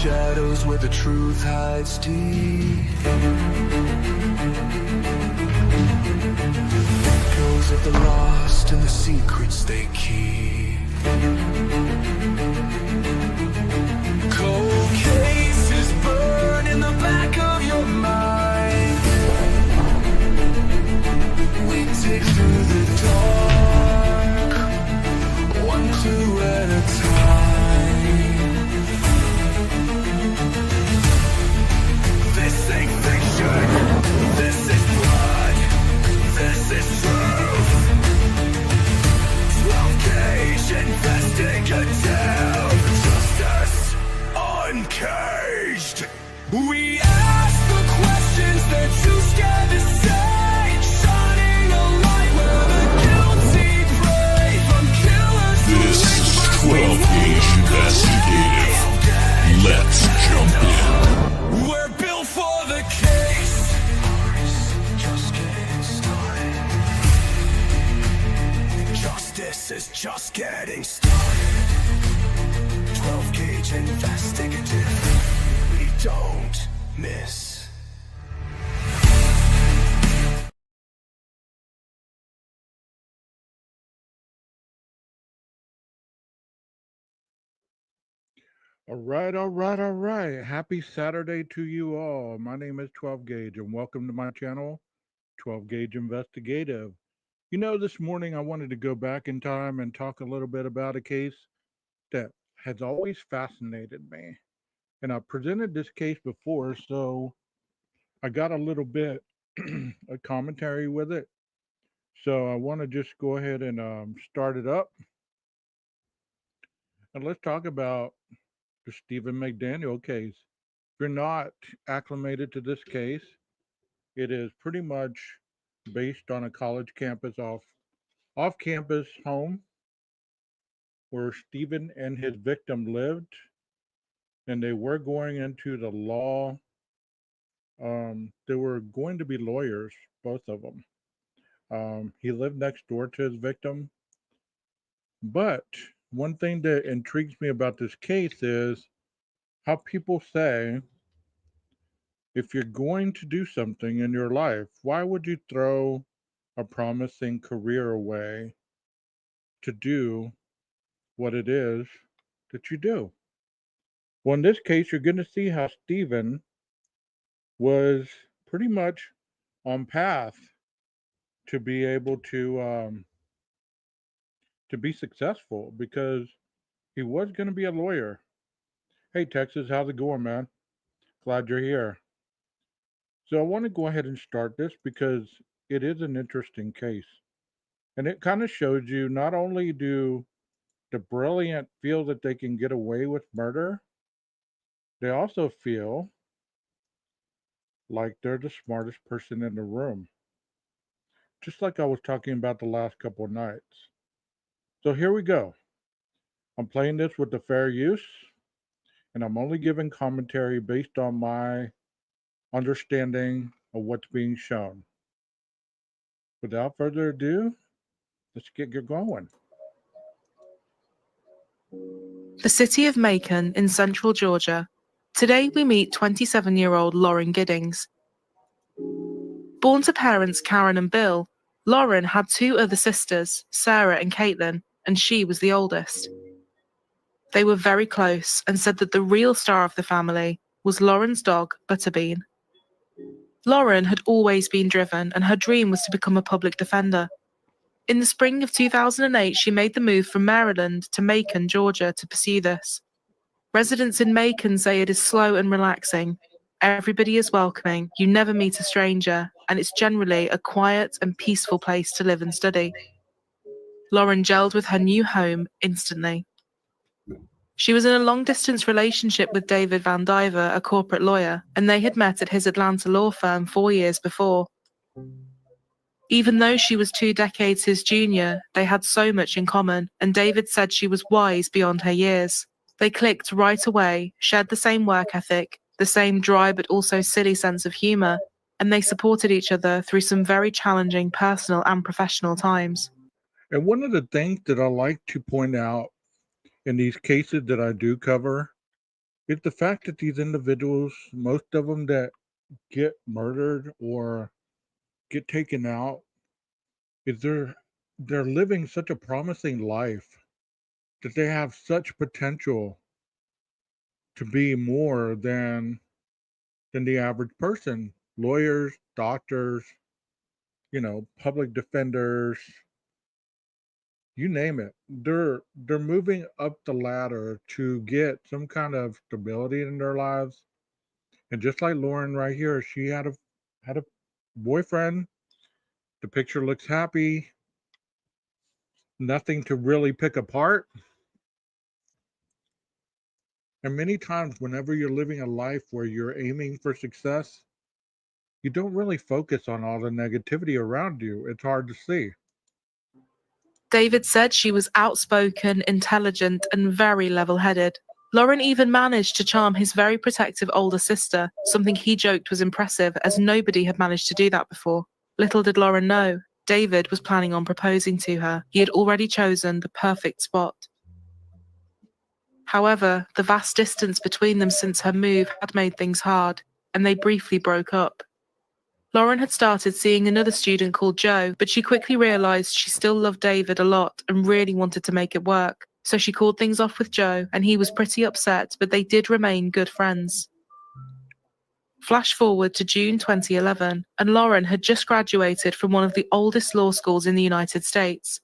Shadows where the truth hides deep. Echoes of the lost and the secrets they keep. Cold cases burn in the back of your mind. We dig through the dark, one clue at a time. This ain't fiction, this is blood, this is truth. 12-gauge investigative justice uncaged. We ask the questions they're too scared to say, shining a light where the guilty pray from killers. This is 12-gauge investigative. Let's jump in. We're built for the case. Just getting started. Justice is just getting started. 12-gauge investigative. We don't miss. All right. Happy Saturday to you all. My name is 12-gauge and welcome to my channel, 12-gauge Investigative. You know, this morning I wanted to go back in time and talk a little bit about a case that has always fascinated me. And I've presented this case before, so I got a little bit of commentary with it. So I want to just go ahead and start it up. And let's talk about the Stephen Mcdaniel case. If you're not acclimated to this case, it is pretty much based on a college campus off-campus home where Stephen and his victim lived, and they were going into the law. They were going to be lawyers, both of them. He lived next door to his victim. But one thing that intrigues me about this case is how people say, if you're going to do something in your life, why would you throw a promising career away to do what it is that you do? Well, in this case, you're going to see how Stephen was pretty much on path to be able to be successful, because he was going to be a lawyer. Hey, Texas, how's it going, man? Glad you're here. So I want to go ahead and start this because it is an interesting case. And it kind of shows you, not only do the brilliant feel that they can get away with murder, they also feel like they're the smartest person in the room. Just like I was talking about the last couple of nights. So here we go. I'm playing this with the fair use, and I'm only giving commentary based on my understanding of what's being shown. Without further ado, let's get going. The city of Macon in central Georgia. Today we meet 27-year-old Lauren Giddings. Born to parents Karen and Bill, Lauren had two other sisters, Sarah and Caitlin, and she was the oldest. They were very close and said that the real star of the family was Lauren's dog, Butterbean. Lauren had always been driven, and her dream was to become a public defender. In the spring of 2008, she made the move from Maryland to Macon, Georgia, to pursue this. Residents in Macon say it is slow and relaxing. Everybody is welcoming, you never meet a stranger, and it's generally a quiet and peaceful place to live and study. Lauren gelled with her new home instantly. She was in a long-distance relationship with David Van Diver, a corporate lawyer, and they had met at his Atlanta law firm 4 years before. Even though she was 2 decades his junior, they had so much in common, and David said she was wise beyond her years. They clicked right away, shared the same work ethic, the same dry but also silly sense of humor, and they supported each other through some very challenging personal and professional times. And one of the things that I like to point out in these cases that I do cover is the fact that these individuals, most of them that get murdered or get taken out, is they're living such a promising life that they have such potential to be more than the average person. Lawyers, doctors, public defenders, you name it. They're moving up the ladder to get some kind of stability in their lives. And just like Lauren right here, she had a boyfriend. The picture looks happy. Nothing to really pick apart. And many times whenever you're living a life where you're aiming for success, you don't really focus on all the negativity around you. It's hard to see. David said she was outspoken, intelligent, and very level headed. Lauren even managed to charm his very protective older sister, something he joked was impressive as nobody had managed to do that before. Little did Lauren know, David was planning on proposing to her. He had already chosen the perfect spot. However, the vast distance between them since her move had made things hard, and they briefly broke up. Lauren had started seeing another student called Joe, but she quickly realized she still loved David a lot and really wanted to make it work. So she called things off with Joe, and he was pretty upset, but they did remain good friends. Flash forward to June 2011, and Lauren had just graduated from one of the oldest law schools in the United States,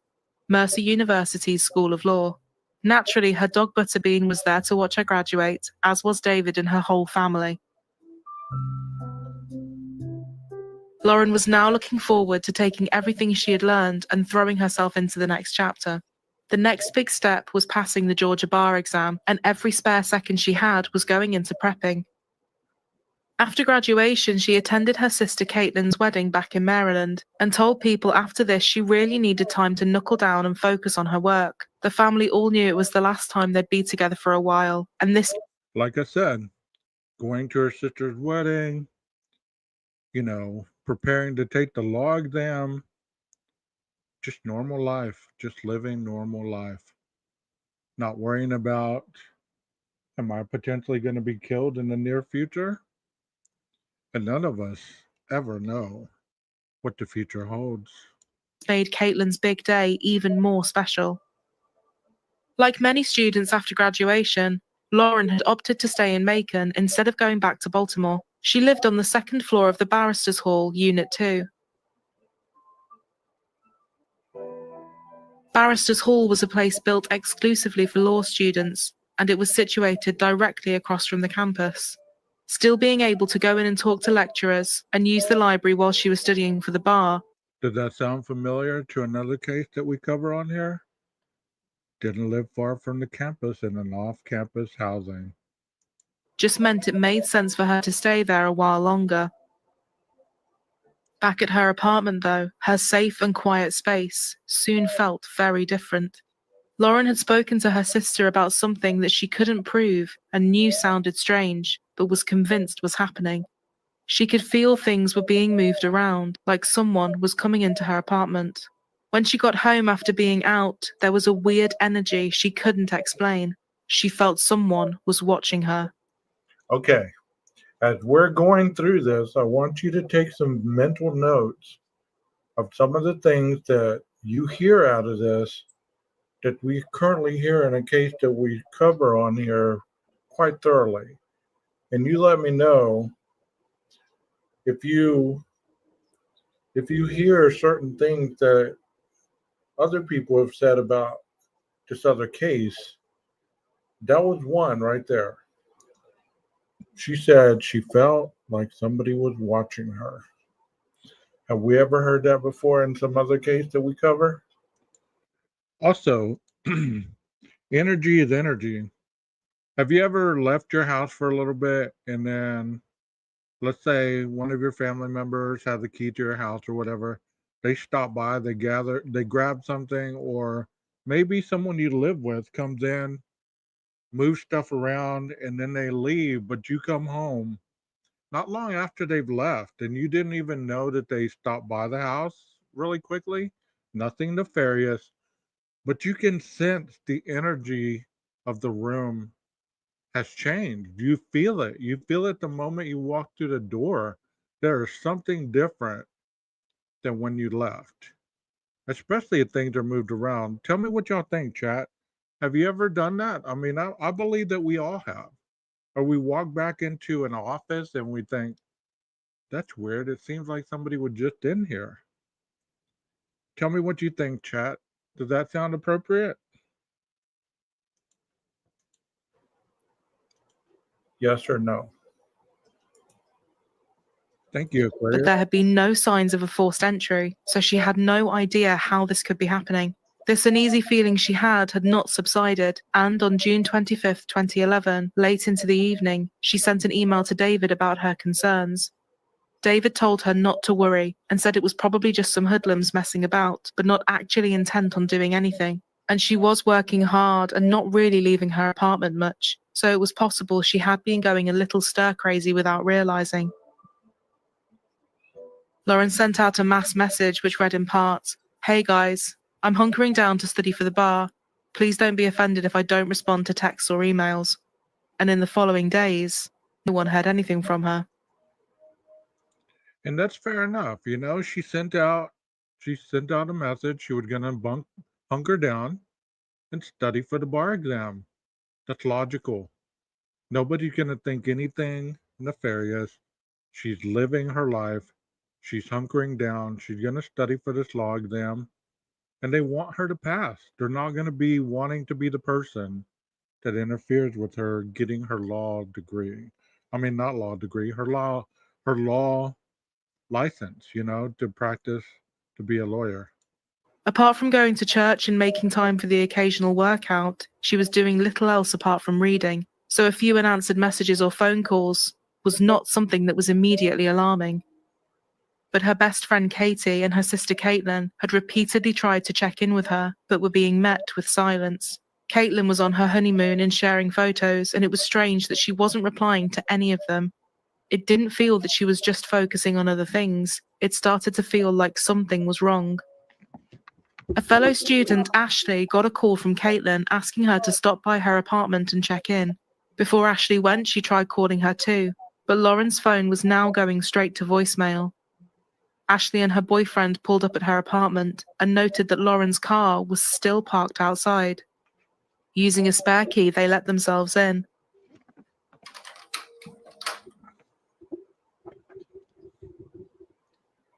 Mercer University's School of Law. Naturally, her dog Butterbean was there to watch her graduate, as was David and her whole family. Lauren was now looking forward to taking everything she had learned and throwing herself into the next chapter. The next big step was passing the Georgia bar exam, and every spare second she had was going into prepping. After graduation, she attended her sister Caitlin's wedding back in Maryland and told people after this she really needed time to knuckle down and focus on her work. The family all knew it was the last time they'd be together for a while, and this, Like I said, going to her sister's wedding, preparing to take the law exam, just normal life, just living normal life. Not worrying about, am I potentially going to be killed in the near future? And none of us ever know what the future holds. made Caitlin's big day even more special. Like many students after graduation, Lauren had opted to stay in Macon instead of going back to Baltimore. She lived on the second floor of the Barristers Hall, Unit 2. Barristers Hall was a place built exclusively for law students, and it was situated directly across from the campus. Still being able to go in and talk to lecturers and use the library while she was studying for the bar, Does that sound familiar to another case that we cover on here? Didn't live far from the campus in an off-campus housing. just meant it made sense for her to stay there a while longer. Back at her apartment, though, her safe and quiet space soon felt very different. Lauren had spoken to her sister about something that she couldn't prove and knew sounded strange, but was convinced was happening. She could feel things were being moved around, like someone was coming into her apartment. When she got home after being out, there was a weird energy she couldn't explain. She felt someone was watching her. Okay, as we're going through this, I want you to take some mental notes of some of the things that you hear out of this that we currently hear in a case that we cover on here quite thoroughly. And you let me know if you hear certain things that other people have said about this other case. That was one right there. She said she felt like somebody was watching her. Have we ever heard that before in some other case that we cover? Also, energy is energy. Have you ever left your house for a little bit and then, let's say one of your family members has the key to your house or whatever, they stop by, they grab something, or maybe someone you live with comes in move stuff around, and then they leave, but you come home not long after they've left, and you didn't even know that they stopped by the house really quickly. Nothing nefarious, but you can sense the energy of the room has changed. You feel it. You feel it the moment you walk through the door. There is something different than when you left, especially if things are moved around. Tell me what y'all think, chat. Have you ever done that? I mean, I believe that we all have. Or we walk back into an office and we think, that's weird. It seems like somebody was just in here. Tell me what you think, chat. Does that sound appropriate? Yes or no? Thank you, But Aquarius. there had been no signs of a forced entry, so she had no idea how this could be happening. This uneasy feeling she had not subsided, and on June 25th, 2011, late into the evening, she sent an email to David about her concerns. David told her not to worry and said it was probably just some hoodlums messing about, but not actually intent on doing anything. And she was working hard and not really leaving her apartment much, so it was possible she had been going a little stir crazy without realizing. Lauren sent out a mass message which read in part, "Hey guys, I'm hunkering down to study for the bar. Please don't be offended if I don't respond to texts or emails." And in the following days, no one heard anything from her. And that's fair enough. She sent out a message. She was gonna hunker down and study for the bar exam. That's logical. Nobody's gonna think anything nefarious. She's living her life. She's hunkering down. She's gonna study for this law exam. And they want her to pass. They're not gonna be wanting to be the person that interferes with her getting her law degree. I mean, not law degree, her law license, to practice to be a lawyer. Apart from going to church and making time for the occasional workout, she was doing little else apart from reading, so a few unanswered messages or phone calls was not something that was immediately alarming. But her best friend Katie and her sister Caitlin had repeatedly tried to check in with her, but were being met with silence. Caitlin was on her honeymoon and sharing photos, and it was strange that she wasn't replying to any of them. It didn't feel that she was just focusing on other things. It started to feel like something was wrong. A fellow student, Ashley, got a call from Caitlin asking her to stop by her apartment and check in. Before Ashley went, she tried calling her too, but Lauren's phone was now going straight to voicemail. Ashley and her boyfriend pulled up at her apartment and noted that Lauren's car was still parked outside. Using a spare key, they let themselves in.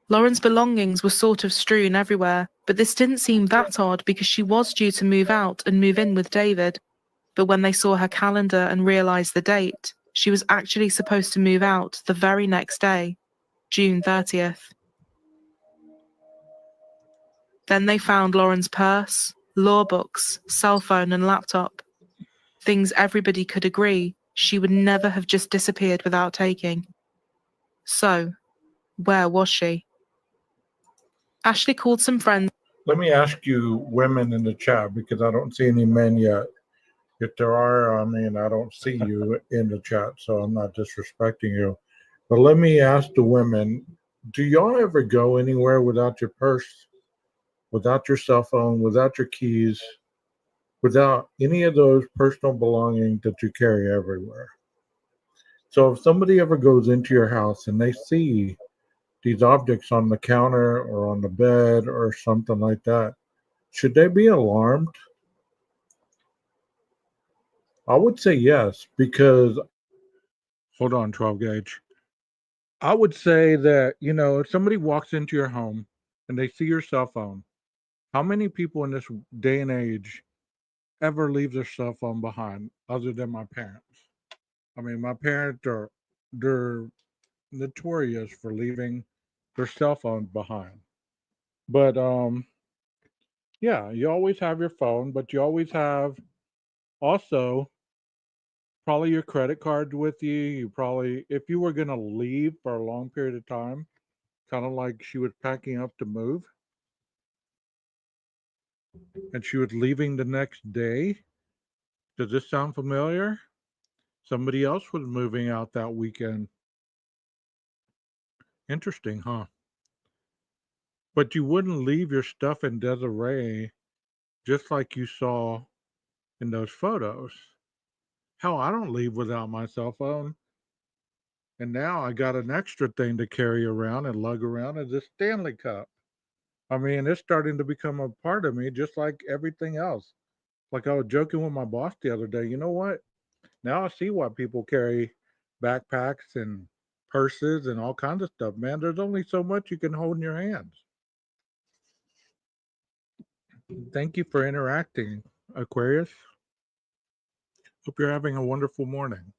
Lauren's belongings were sort of strewn everywhere, but this didn't seem that odd because she was due to move out and move in with David. But when they saw her calendar and realized the date, she was actually supposed to move out the very next day, June 30th. Then they found Lauren's purse, law books, cell phone, and laptop. Things everybody could agree she would never have just disappeared without taking. So, where was she? Ashley called some friends. Let me ask you, women in the chat, because I don't see any men yet. If there are, I mean, I don't see you in the chat, so I'm not disrespecting you. But let me ask the women, do y'all ever go anywhere without your purse, without your cell phone, without your keys, without any of those personal belongings that you carry everywhere? So if somebody ever goes into your house and they see these objects on the counter or on the bed or something like that, should they be alarmed? I would say yes, because hold on, 12 gauge. I would say that, if somebody walks into your home and they see your cell phone, how many people in this day and age ever leave their cell phone behind other than my parents? I mean, my parents they're notorious for leaving their cell phones behind. But yeah, you always have your phone, but you always have also probably your credit card with you. You probably, if you were going to leave for a long period of time, kind of like she was packing up to move and she was leaving the next day, Does this sound familiar? Somebody else was moving out that weekend. Interesting, huh? But you wouldn't leave your stuff in Desiree just like you saw in those photos. Hell, I don't leave without my cell phone. And now I got an extra thing to carry around and lug around is this Stanley Cup. I mean, it's starting to become a part of me just like everything else. Like I was joking with my boss the other day. You know what? Now I see why people carry backpacks and purses and all kinds of stuff, man. There's only so much you can hold in your hands. Thank you for interacting, Aquarius. Hope you're having a wonderful morning.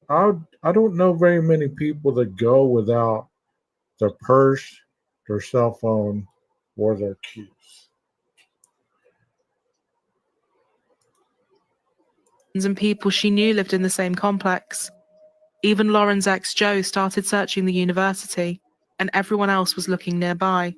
I don't know very many people that go without their purse, their cell phone, or their keys. And people she knew lived in the same complex. Even Lauren's ex Joe started searching the university, and everyone else was looking nearby.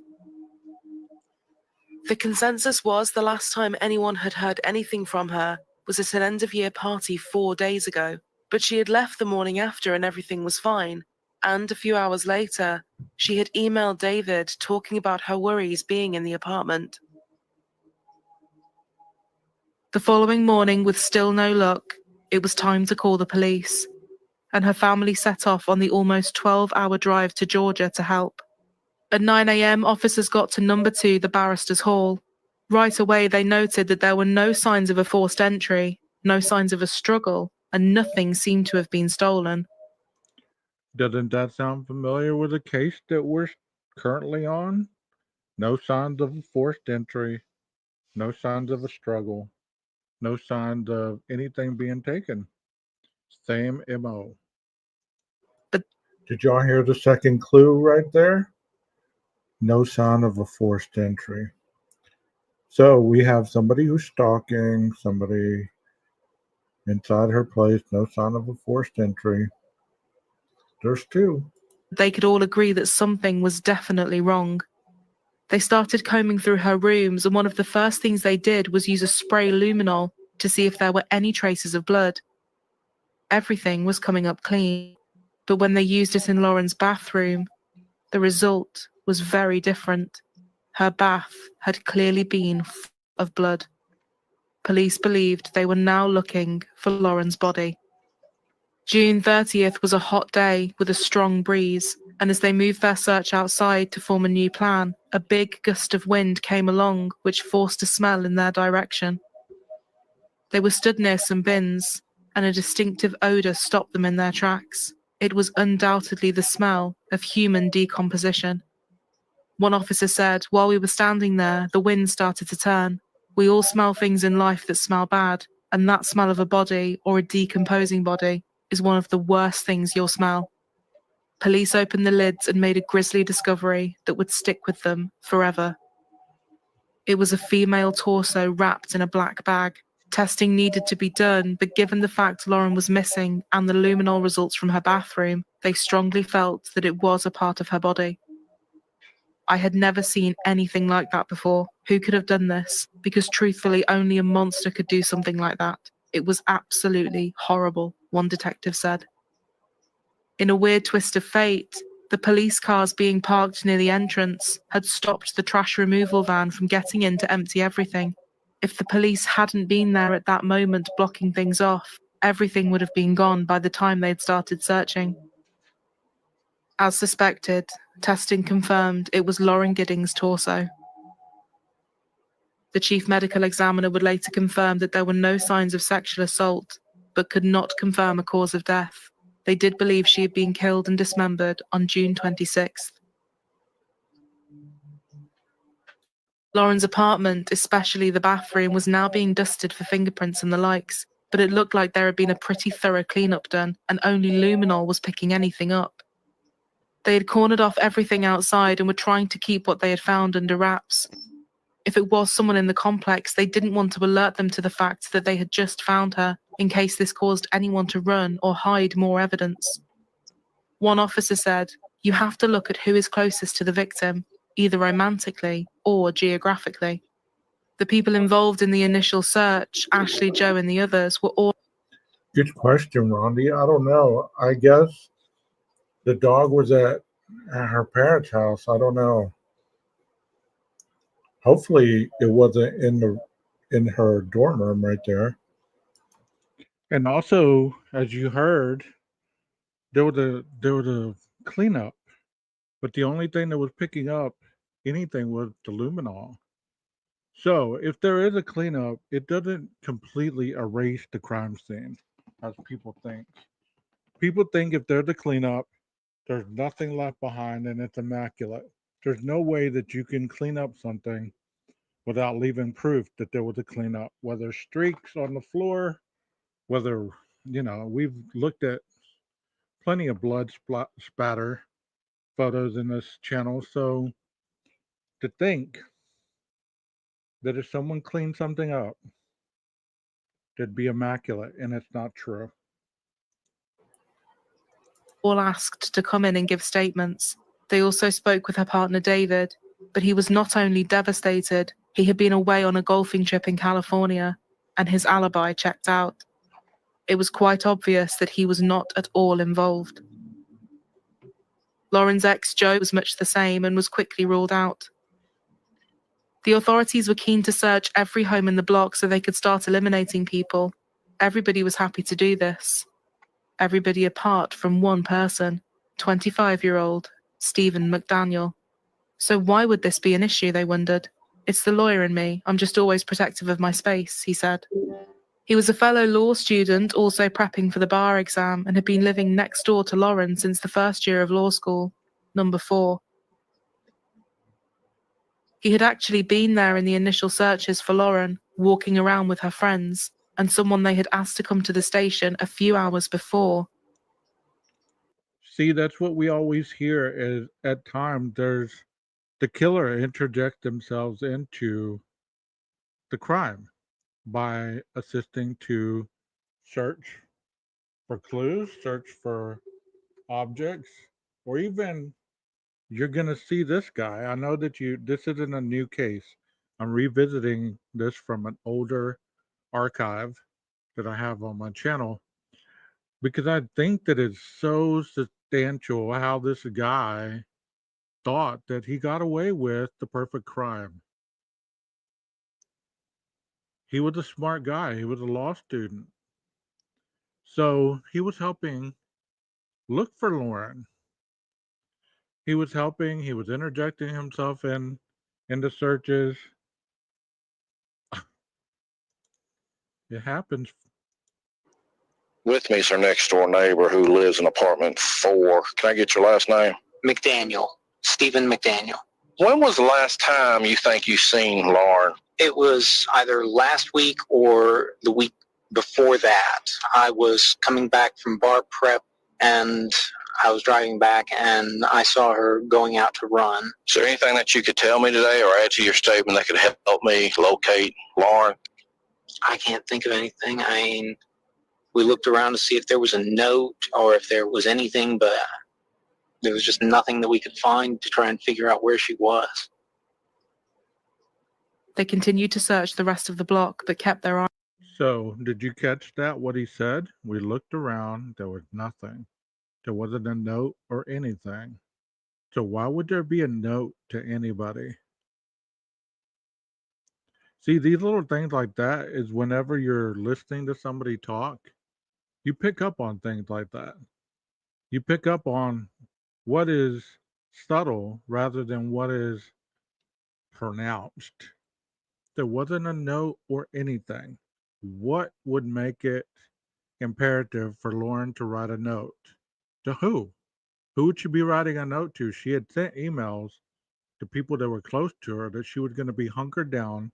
The consensus was the last time anyone had heard anything from her was at an end-of-year party 4 days ago, but she had left the morning after and everything was fine. And a few hours later, she had emailed David talking about her worries being in the apartment. The following morning, with still no luck, it was time to call the police, and her family set off on the almost 12-hour drive to Georgia to help. At 9 a.m., officers got to number 2, the Barristers' Hall. Right away, they noted that there were no signs of a forced entry, no signs of a struggle, and nothing seemed to have been stolen. Doesn't that sound familiar with the case that we're currently on? No signs of a forced entry, no signs of a struggle, no signs of anything being taken. Same MO. But did y'all hear the second clue right there? No sign of a forced entry. So we have somebody who's stalking, somebody inside her place, no sign of a forced entry. There's 2. they could all agree that something was definitely wrong. They started combing through her rooms, and one of the first things they did was use a spray luminol to see if there were any traces of blood. Everything was coming up clean, but when they used it in Lauren's bathroom, the result was very different. Her bath had clearly been full of blood. Police believed they were now looking for Lauren's body. June 30th was a hot day with a strong breeze, and as they moved their search outside to form a new plan, a big gust of wind came along which forced a smell in their direction. They were stood near some bins, and a distinctive odour stopped them in their tracks. It was undoubtedly the smell of human decomposition. One officer said, "While we were standing there, the wind started to turn. We all smell things in life that smell bad, and that smell of a body or a decomposing body is one of the worst things you'll smell." Police opened the lids and made a grisly discovery that would stick with them forever. It was a female torso wrapped in a black bag. Testing needed to be done, but given the fact Lauren was missing and the luminol results from her bathroom, they strongly felt that it was a part of her body. I had never seen anything like that before. Who could have done this? Because truthfully, only a monster could do something like that. It was absolutely horrible, one detective said. In a weird twist of fate, the police cars being parked near the entrance had stopped the trash removal van from getting in to empty everything. If the police hadn't been there at that moment blocking things off, everything would have been gone by the time they'd started searching. As suspected, testing confirmed it was Lauren Giddings' torso. The chief medical examiner would later confirm that there were no signs of sexual assault, but could not confirm a cause of death. They did believe she had been killed and dismembered on June 26th. Lauren's apartment, especially the bathroom, was now being dusted for fingerprints and the likes, but it looked like there had been a pretty thorough cleanup done, and only luminol was picking anything up. They had cornered off everything outside and were trying to keep what they had found under wraps. If it was someone in the complex, they didn't want to alert them to the fact that they had just found her, in case this caused anyone to run or hide more evidence. One officer said, "You have to look at who is closest to the victim, either romantically or geographically." The people involved in the initial search, Ashley, Joe, and the others, were all Good question, Rondi. I don't know. I guess the dog was at her parents' house. I don't know. Hopefully, it wasn't in her dorm room right there. And also, as you heard, there was a cleanup, but the only thing that was picking up anything was the luminol. So if there is a cleanup, it doesn't completely erase the crime scene, as people think. People think if there's a cleanup, there's nothing left behind and it's immaculate. There's no way that you can clean up something without leaving proof that there was a cleanup, whether streaks on the floor, whether, we've looked at plenty of blood spatter photos in this channel. So to think that if someone cleaned something up, it'd be immaculate, and it's not true. asked to come in and give statements. They also spoke with her partner David, but he was not only devastated, he had been away on a golfing trip in California, and his alibi checked out. It was quite obvious that he was not at all involved. Lauren's ex, Joe, was much the same and was quickly ruled out. The authorities were keen to search every home in the block so they could start eliminating people. Everybody was happy to do this. Everybody apart from one person, 25-year-old Stephen Mcdaniel. So why would this be an issue, they wondered. It's the lawyer in me. I'm just always protective of my space, he said. He was a fellow law student, also prepping for the bar exam, and had been living next door to Lauren since the first year of law school, number 4. He had actually been there in the initial searches for Lauren, walking around with her friends, and someone they had asked to come to the station a few hours before. See, that's what we always hear is at times there's the killer interject themselves into the crime by assisting to search for clues, search for objects, or even you're going to see this guy. I know that this isn't a new case. I'm revisiting this from an older archive that I have on my channel because I think that it's so substantial how this guy thought that he got away with the perfect crime. He was a smart guy. He was a law student. So he was helping look for Lauren. He was helping, he was interjecting himself into searches. It happens. With me is her next door neighbor who lives in apartment 4. Can I get your last name? McDaniel, Stephen McDaniel. When was the last time you think you seen Lauren? It was either last week or the week before that. I was coming back from bar prep and I was driving back and I saw her going out to run. Is there anything that you could tell me today or add to your statement that could help me locate Lauren? I can't think of anything. I mean, we looked around to see if there was a note or if there was anything, but there was just nothing that we could find to try and figure out where she was. They continued to search the rest of the block, but kept their eye. So, did you catch that? What he said? We looked around. There was nothing. There wasn't a note or anything. So, why would there be a note to anybody? See, these little things like that is whenever you're listening to somebody talk, you pick up on things like that. You pick up on what is subtle rather than what is pronounced. There wasn't a note or anything. What would make it imperative for Lauren to write a note? To who? Who would she be writing a note to? She had sent emails to people that were close to her that she was going to be hunkered down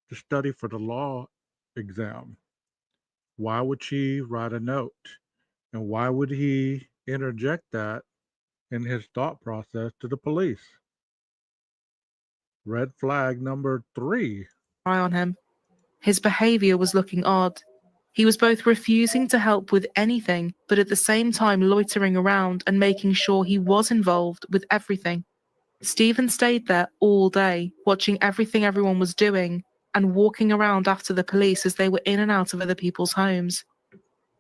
to study for the law exam. Why would she write a note? And why would he interject that in his thought process to the police? Red flag number 3. On him. His behavior was looking odd. He was both refusing to help with anything, but at the same time loitering around and making sure he was involved with everything. Stephen stayed there all day, watching everything everyone was doing, and walking around after the police as they were in and out of other people's homes.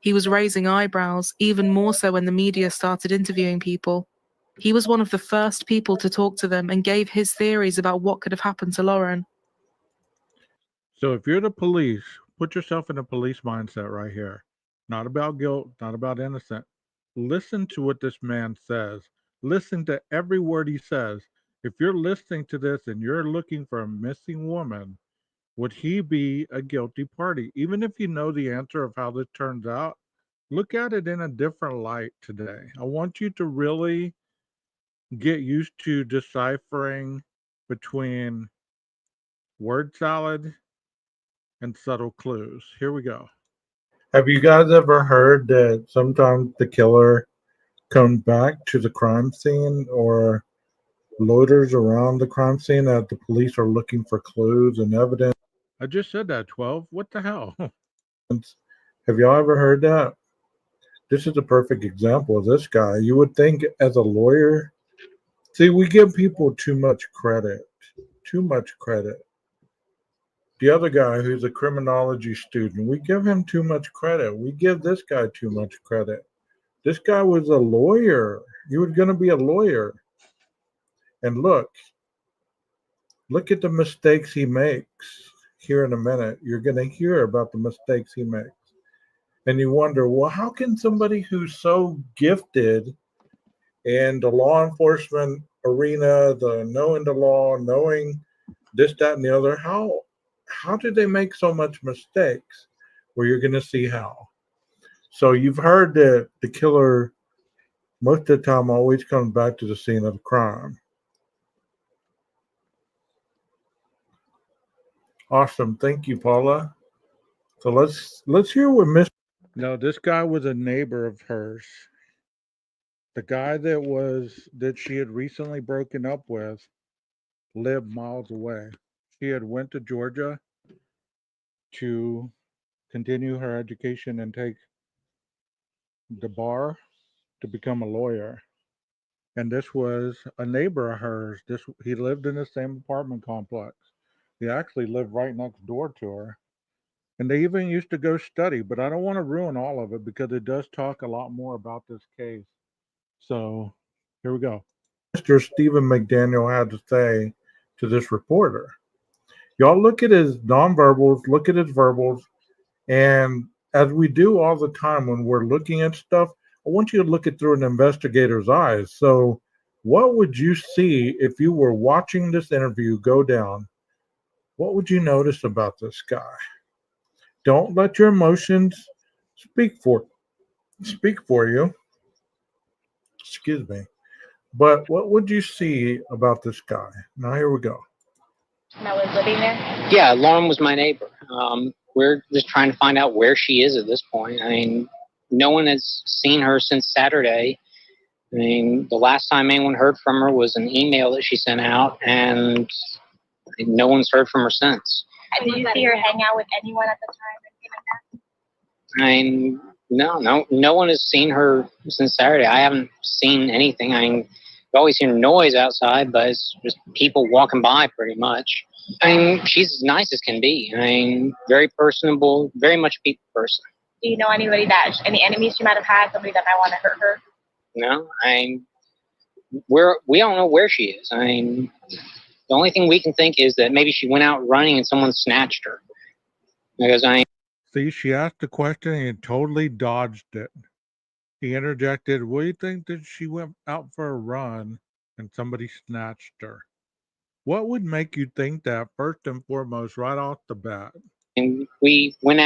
He was raising eyebrows, even more so when the media started interviewing people. He was one of the first people to talk to them and gave his theories about what could have happened to Lauren. So if you're the police, put yourself in a police mindset right here. Not about guilt, not about innocent. Listen to what this man says. Listen to every word he says. If you're listening to this and you're looking for a missing woman, would he be a guilty party? Even if you know the answer of how this turns out, look at it in a different light today. I want you to really get used to deciphering between word salad and subtle clues. Here we go. Have you guys ever heard that sometimes the killer comes back to the crime scene or loiters around the crime scene as the police are looking for clues and evidence? I just said that, 12. What the hell? Have y'all ever heard that? This is a perfect example of this guy. You would think as a lawyer, see, we give people too much credit. Too much credit. The other guy who's a criminology student, we give him too much credit. We give this guy too much credit. This guy was a lawyer. He was going to be a lawyer. And look at the mistakes he makes. Here in a minute, you're going to hear about the mistakes he makes. And you wonder, well, how can somebody who's so gifted in the law enforcement arena, the knowing the law, knowing this, that, and the other, how did they make so much mistakes? Well, you're going to see how. So you've heard that the killer most of the time always comes back to the scene of the crime. Awesome. Thank you, Paula. So let's hear what Miss. No, this guy was a neighbor of hers. The guy that she had recently broken up with lived miles away. She had went to Georgia to continue her education and take the bar to become a lawyer. And this was a neighbor of hers. He lived in the same apartment complex. He actually lived right next door to her. And they even used to go study, but I don't want to ruin all of it because it does talk a lot more about this case. So here we go. Mr. Stephen Mcdaniel had to say to this reporter. Y'all look at his nonverbals, look at his verbals, and as we do all the time when we're looking at stuff, I want you to look it through an investigator's eyes. So what would you see if you were watching this interview go down? What would you notice about this guy? Don't let your emotions speak for you. Excuse me. But what would you see about this guy? Now here we go. That was living there? Yeah, Lauren was my neighbor. We're just trying to find out where she is at this point. I mean, no one has seen her since Saturday. I mean, the last time anyone heard from her was an email that she sent out, and no one's heard from her since. And did you see her hang out with anyone at the time? I mean, no one has seen her since Saturday. I haven't seen anything. I mean, you always hear noise outside, but it's just people walking by pretty much. I mean, she's as nice as can be. I mean, very personable, very much a people person. Do you know any enemies she might have had, somebody that might want to hurt her? No, I mean, we don't know where she is. I mean, the only thing we can think is that maybe she went out running and someone snatched her. Because see, she asked the question and totally dodged it. He interjected, "What do you think that she went out for a run and somebody snatched her?" What would make you think that first and foremost, right off the bat? And we went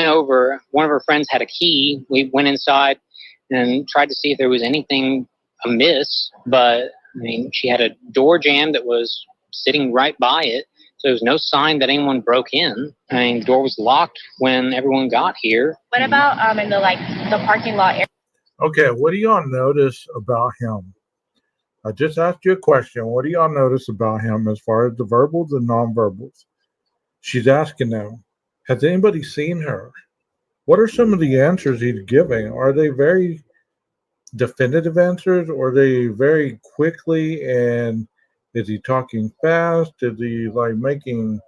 over. One of her friends had a key. We went inside and tried to see if there was anything amiss. But I mean, she had a door jamb that was sitting right by it, so there was no sign that anyone broke in. I mean, the door was locked when everyone got here. What about in the parking lot area? Okay, what do y'all notice about him? I just asked you a question. What do y'all notice about him as far as the verbals and nonverbals? She's asking them, has anybody seen her? What are some of the answers he's giving? Are they very definitive answers, or are they very quickly, and is he talking fast? Is he like making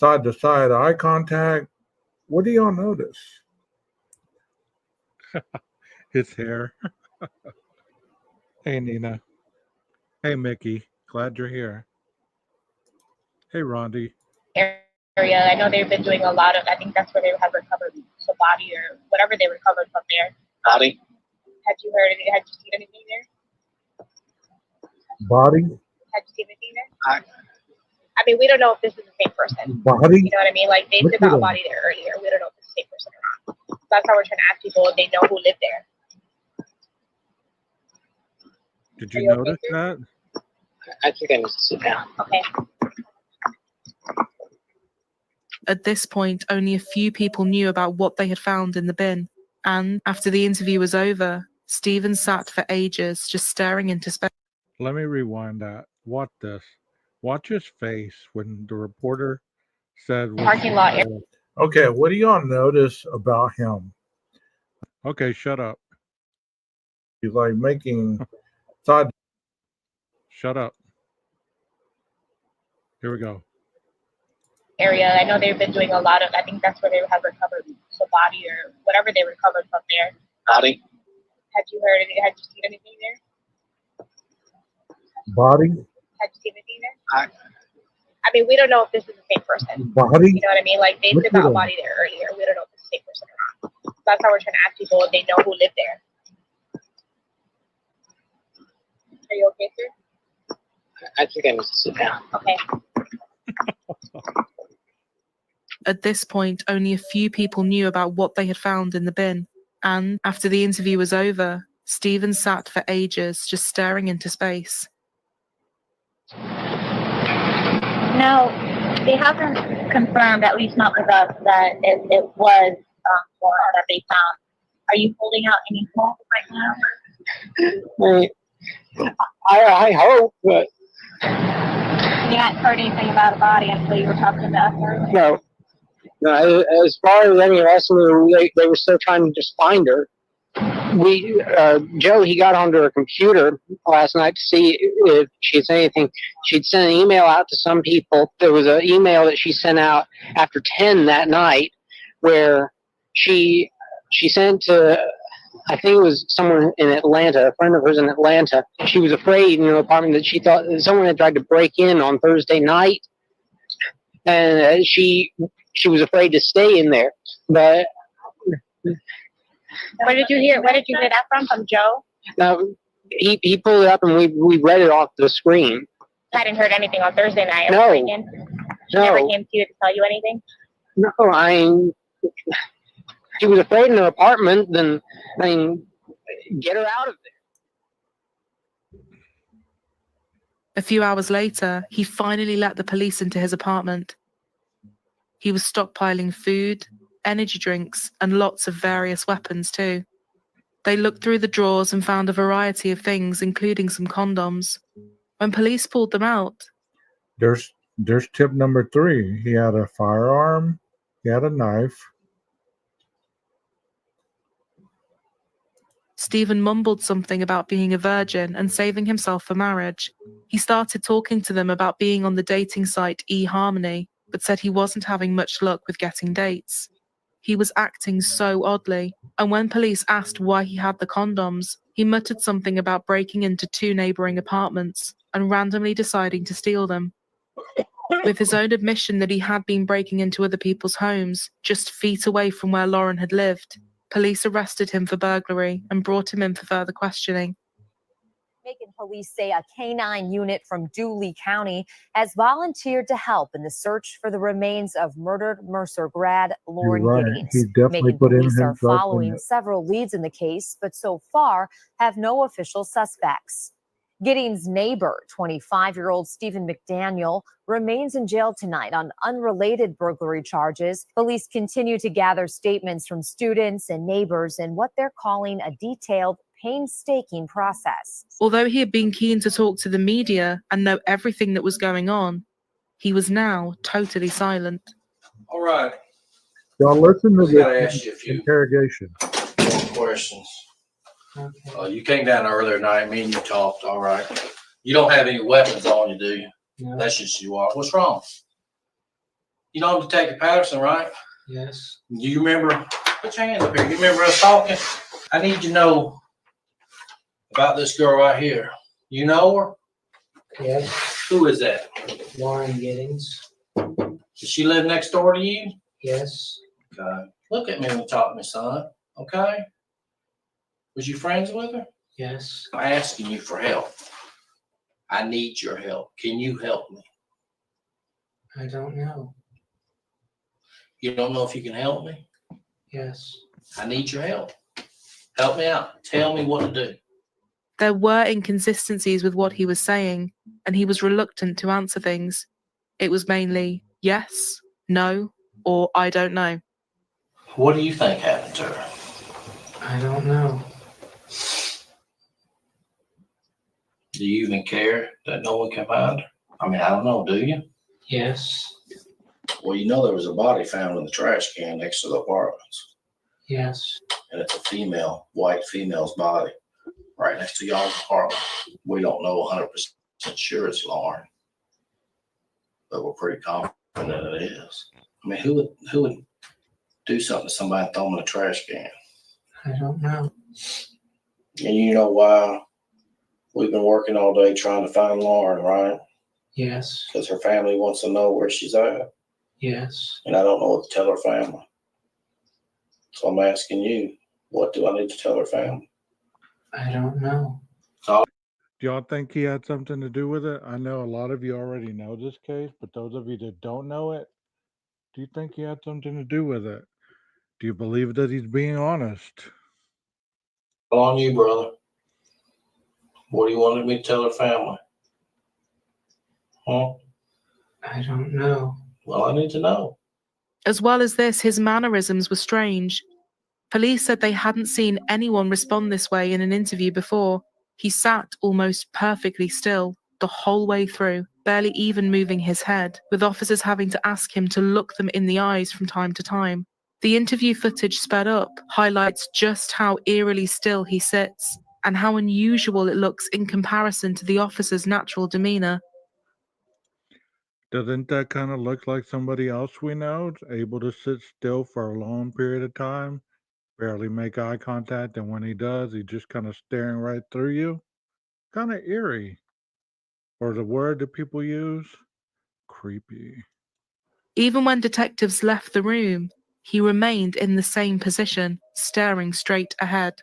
side to side eye contact. What do y'all notice? His hair. Hey, Nina. Hey, Mickey. Glad you're here. Hey, Rondi. area. I know they've been doing a lot of. I think that's where they have recovered the body or whatever they recovered from there. Body? Had you heard anything? Had you seen anything there? Body? Had you seen anything there? I mean, we don't know if this is the same person. Body? You know what I mean? Like, they Look said that at him. body there earlier. We don't know if it's the same person or not. That's how we're trying to ask people if they know who lived there. Did Are you you okay, notice sir? that? I think I need to sit down. Okay. At this point, only a few people knew about what they had found in the bin. And after the interview was over, Stephen sat for ages just staring into space. Let me rewind that. Watch this. Watch his face when the reporter said what Parking lot area. Okay, what do y'all notice about him? Okay, shut up. He's like making side. Shut up. Here we go. Area. I know they've been doing a lot of. I think that's where they have recovered the body or whatever they recovered from there. Body? Had you heard anything? Had you seen anything there? Body? Had you seen anything there? I mean, we don't know if this is the same person. Body? You know what I mean? Like, they Look said at that him. body there earlier. We don't know if it's the same person or not. That's how we're trying to ask people if they know who lived there. Are you okay, sir? I think I need to sit down. Okay. At this point, only a few people knew about what they had found in the bin. And after the interview was over, Stephen sat for ages just staring into space. No, they haven't confirmed, at least not with us, that it was Laura that they found. Are you holding out any hope right now? I hope, but You hadn't heard anything about a body until you were talking to us earlier. no. No, as far as any of us knew, they were still trying to just find her. Joe, he got onto her computer last night to see if she had said anything. She'd sent an email out to some people. There was an email that she sent out after 10 that night where she sent to, I think it was someone in Atlanta, a friend of hers in Atlanta. She was afraid in her apartment that she thought that someone had tried to break in on Thursday night. And she was afraid to stay in there. But Where did you hear that from? From Joe? he pulled it up and we read it off the screen. I hadn't heard anything on Thursday night. No. She never came to you to tell you anything? No, she was afraid in her apartment, then, get her out of there. A few hours later, he finally let the police into his apartment. He was stockpiling food, energy drinks, and lots of various weapons too. They looked through the drawers and found a variety of things, including some condoms. When police pulled them out, There's tip number 3. He had a firearm. He had a knife. Stephen mumbled something about being a virgin and saving himself for marriage. He started talking to them about being on the dating site eHarmony, but said he wasn't having much luck with getting dates. He was acting so oddly, and when police asked why he had the condoms, he muttered something about breaking into 2 neighboring apartments and randomly deciding to steal them. With his own admission that he had been breaking into other people's homes, just feet away from where Lauren had lived, police arrested him for burglary and brought him in for further questioning. Macon police say a canine unit from Dooley County has volunteered to help in the search for the remains of murdered Mercer grad Lauren Giddings. He definitely Macon put in police are himself in following it. several leads in the case, but so far have no official suspects. Giddings' neighbor, 25-year-old Stephen Mcdaniel, remains in jail tonight on unrelated burglary charges. Police continue to gather statements from students and neighbors in what they're calling a detailed, painstaking process. Although he had been keen to talk to the media and know everything that was going on, he was now totally silent. All right. Y'all listen to We gotta ask this you a few interrogation. more questions. You came down earlier tonight, me and you talked, all right. You don't have any weapons on you, do you? No. That's just you are. What's wrong? You know Detective Patterson, right? Yes. Do you remember? Put your hands up here. You remember us talking? I need to know about this girl right here. You know her? Yes. Who is that? Lauren Giddings. Does she live next door to you? Yes. Okay. Look at me when you talk to me, son. Okay? Was you friends with her? Yes. I'm asking you for help. I need your help. Can you help me? I don't know. You don't know if you can help me? Yes. I need your help. Help me out. Tell me what to do. There were inconsistencies with what he was saying, and he was reluctant to answer things. It was mainly yes, no, or I don't know. What do you think happened to her? I don't know. Do you even care that no one can find her? I mean, I don't know, do you? Yes. Well, you know there was a body found in the trash can next to the apartments. Yes. And it's a female, white female's body right next to y'all's apartment. We don't know 100% sure it's Lauren, but we're pretty confident that it is. I mean, who would do something to somebody and throw them in a trash can? I don't know. And you know why we've been working all day trying to find Lauren, right? Yes. Because her family wants to know where she's at. Yes. And I don't know what to tell her family. So I'm asking you, what do I need to tell her family? I don't know. Do y'all think he had something to do with it? I know a lot of you already know this case, but those of you that don't know it, do you think he had something to do with it? Do you believe that he's being honest? On you, brother. What do you want me to tell her family? Huh? I don't know. Well, I need to know. As well as this, his mannerisms were strange. Police said they hadn't seen anyone respond this way in an interview before. He sat almost perfectly still the whole way through, barely even moving his head, with officers having to ask him to look them in the eyes from time to time. The interview footage sped up highlights just how eerily still he sits, and how unusual it looks in comparison to the officer's natural demeanor. Doesn't that kind of look like somebody else we know, able to sit still for a long period of time, barely make eye contact, and when he does, he's just kind of staring right through you? Kind of eerie. Or the word that people use, creepy. Even when detectives left the room, he remained in the same position, staring straight ahead.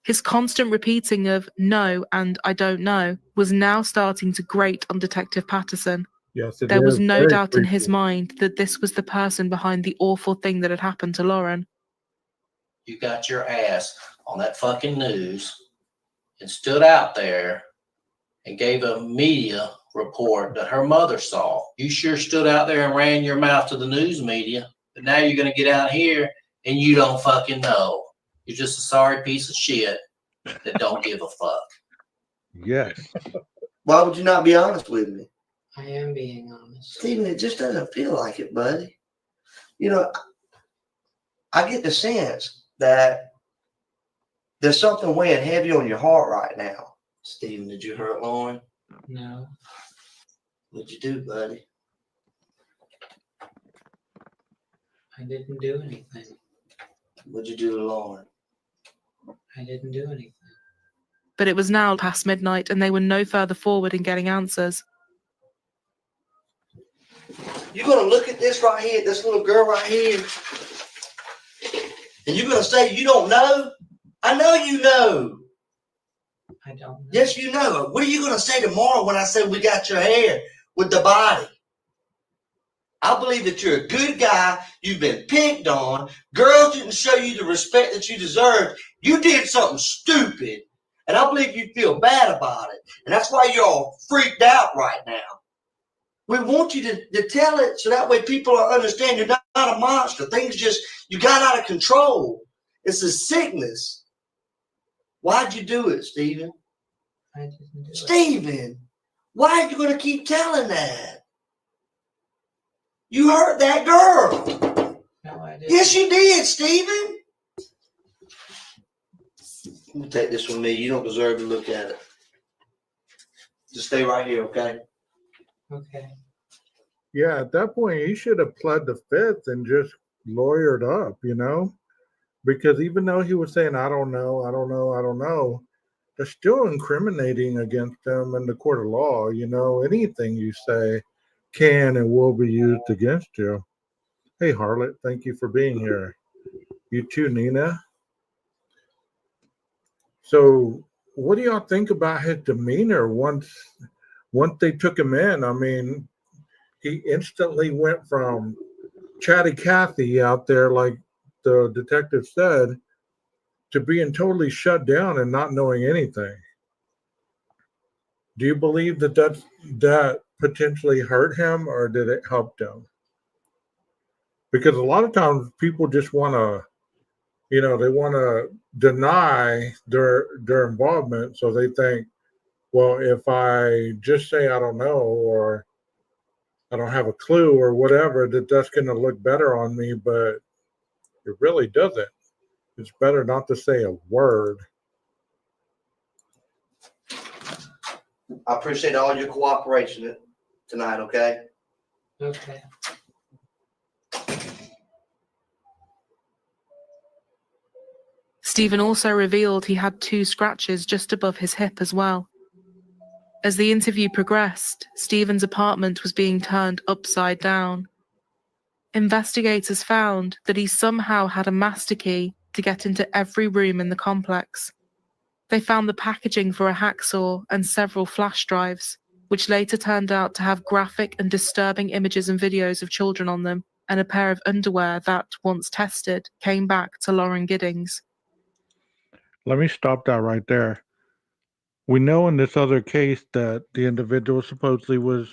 His constant repeating of no and I don't know was now starting to grate on Detective Patterson. Yes, it There was is no very doubt in his creepy. mind that this was the person behind the awful thing that had happened to Lauren. You got your ass on that fucking news and stood out there and gave a media report that her mother saw. You sure stood out there and ran your mouth to the news media, but now you're going to get out here and you don't fucking know. You're just a sorry piece of shit that don't give a fuck. Yes. Why would you not be honest with me? I am being honest. Stephen, it just doesn't feel like it, buddy. You know, I get the sense that there's something weighing heavy on your heart right now. Stephen, did you hurt Lauren? No. What'd you do, buddy? I didn't do anything. What'd you do to Lauren? I didn't do anything. But it was now past midnight and they were no further forward in getting answers. You're going to look at this right here, this little girl right here, and you're going to say you don't know? I know you know. I don't know. Yes, you know. What are you going to say tomorrow when I say we got your hair with the body? I believe that you're a good guy. You've been picked on. Girls didn't show you the respect that you deserved. You did something stupid. And I believe you feel bad about it. And that's why you're all freaked out right now. We want you to tell it so that way people understand you're not a monster. Things just, you got out of control. It's a sickness. Why'd you do it, Stephen? I didn't do it. Stephen, why are you going to keep telling that? You hurt that girl. No, I didn't. Yes, you did, Stephen. You take this from me. You don't deserve to look at it. Just stay right here, okay? Okay. Yeah, at that point, he should have pled the fifth and just lawyered up, because even though he was saying, I don't know, I don't know, I don't know, they're still incriminating against him in the court of law. Anything you say can and will be used against you. Hey, Harlot, thank you for being here. You too, Nina. So, what do y'all think about his demeanor once they took him in? I mean, he instantly went from chatty Cathy out there, like the detective said, to being totally shut down and not knowing anything. Do you believe that potentially hurt him, or did it help him? Because a lot of times people just want to, they want to deny their involvement, so they think, well, if I just say I don't know or I don't have a clue or whatever, that's going to look better on me, but it really doesn't. It's better not to say a word. I appreciate all your cooperation tonight, okay? Okay. Stephen also revealed he had 2 scratches just above his hip as well. As the interview progressed, Stephen's apartment was being turned upside down. Investigators found that he somehow had a master key to get into every room in the complex. They found the packaging for a hacksaw and several flash drives, which later turned out to have graphic and disturbing images and videos of children on them, and a pair of underwear that, once tested, came back to Lauren Giddings. Let me stop that right there. We know in this other case that the individual supposedly was,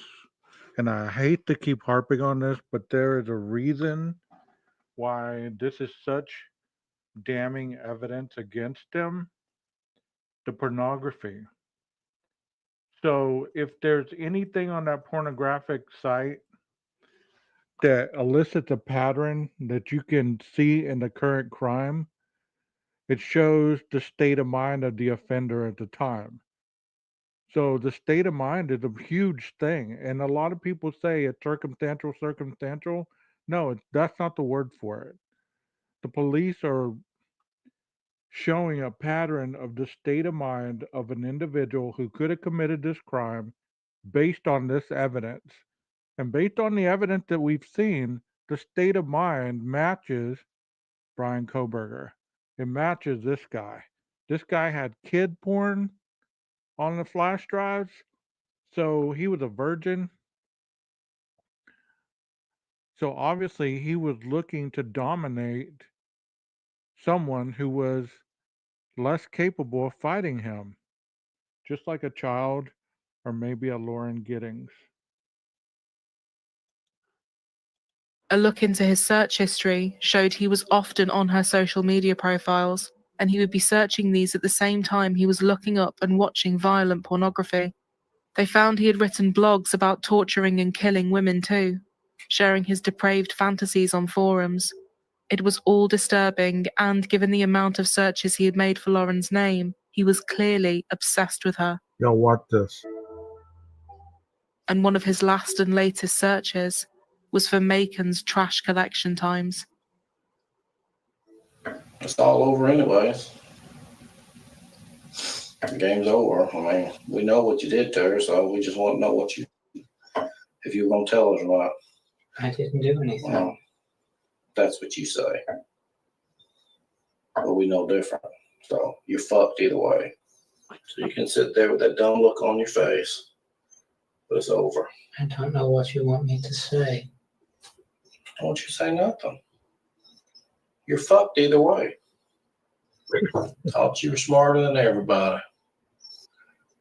and I hate to keep harping on this, but there is a reason why this is such damning evidence against him: the pornography. So if there's anything on that pornographic site that elicits a pattern that you can see in the current crime, it shows the state of mind of the offender at the time. So the state of mind is a huge thing. And a lot of people say it's circumstantial. No, that's not the word for it. The police are showing a pattern of the state of mind of an individual who could have committed this crime based on this evidence. And based on the evidence that we've seen, the state of mind matches Brian Koberger. It matches this guy. This guy had kid porn on the flash drives, so he was a virgin. So obviously he was looking to dominate someone who was less capable of fighting him, just like a child or maybe a Lauren Giddings. A look into his search history showed he was often on her social media profiles, and he would be searching these at the same time he was looking up and watching violent pornography. They found he had written blogs about torturing and killing women too, sharing his depraved fantasies on forums. It was all disturbing, and given the amount of searches he had made for Lauren's name, he was clearly obsessed with her. Y'all watch this. And one of his last and latest searches was for Macon's trash collection times. It's all over anyways. The game's over. I mean, we know what you did to her, so we just want to know if you were going to tell us or not. I didn't do anything. Well, that's what you say. But we know different. So you're fucked either way. So you can sit there with that dumb look on your face, but it's over. I don't know what you want me to say. I want you to say nothing. You're fucked either way. Thought you were smarter than everybody.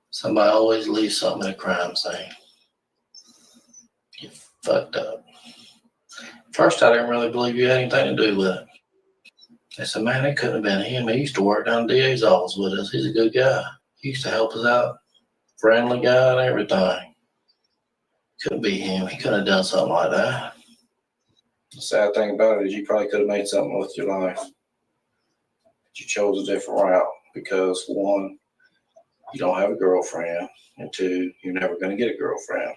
Somebody always leaves something in a crime scene. You fucked up. First, I didn't really believe you had anything to do with it. I said, man, it couldn't have been him. He used to work down the DA's office with us. He's a good guy. He used to help us out. Friendly guy and everything. Couldn't be him. He couldn't have done something like that. The sad thing about it is you probably could have made something with your life. But you chose a different route because, one, you don't have a girlfriend, and two, you're never going to get a girlfriend.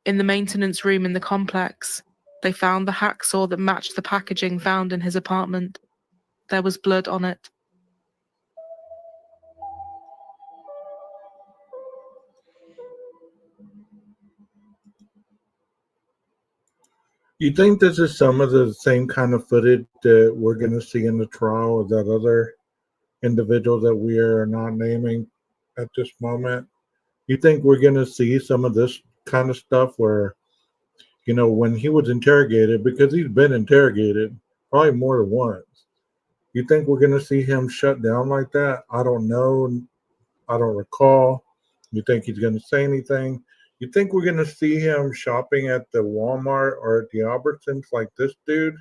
In the maintenance room in the complex, they found the hacksaw that matched the packaging found in his apartment. There was blood on it. You think this is some of the same kind of footage that we're going to see in the trial of that other individual that we are not naming at this moment? You think we're going to see some of this kind of stuff where, when he was interrogated, because he's been interrogated probably more than once, you think we're going to see him shut down like that? I don't know. I don't recall. You think he's going to say anything? You think we're going to see him shopping at the Walmart or at the Albertsons like this dude,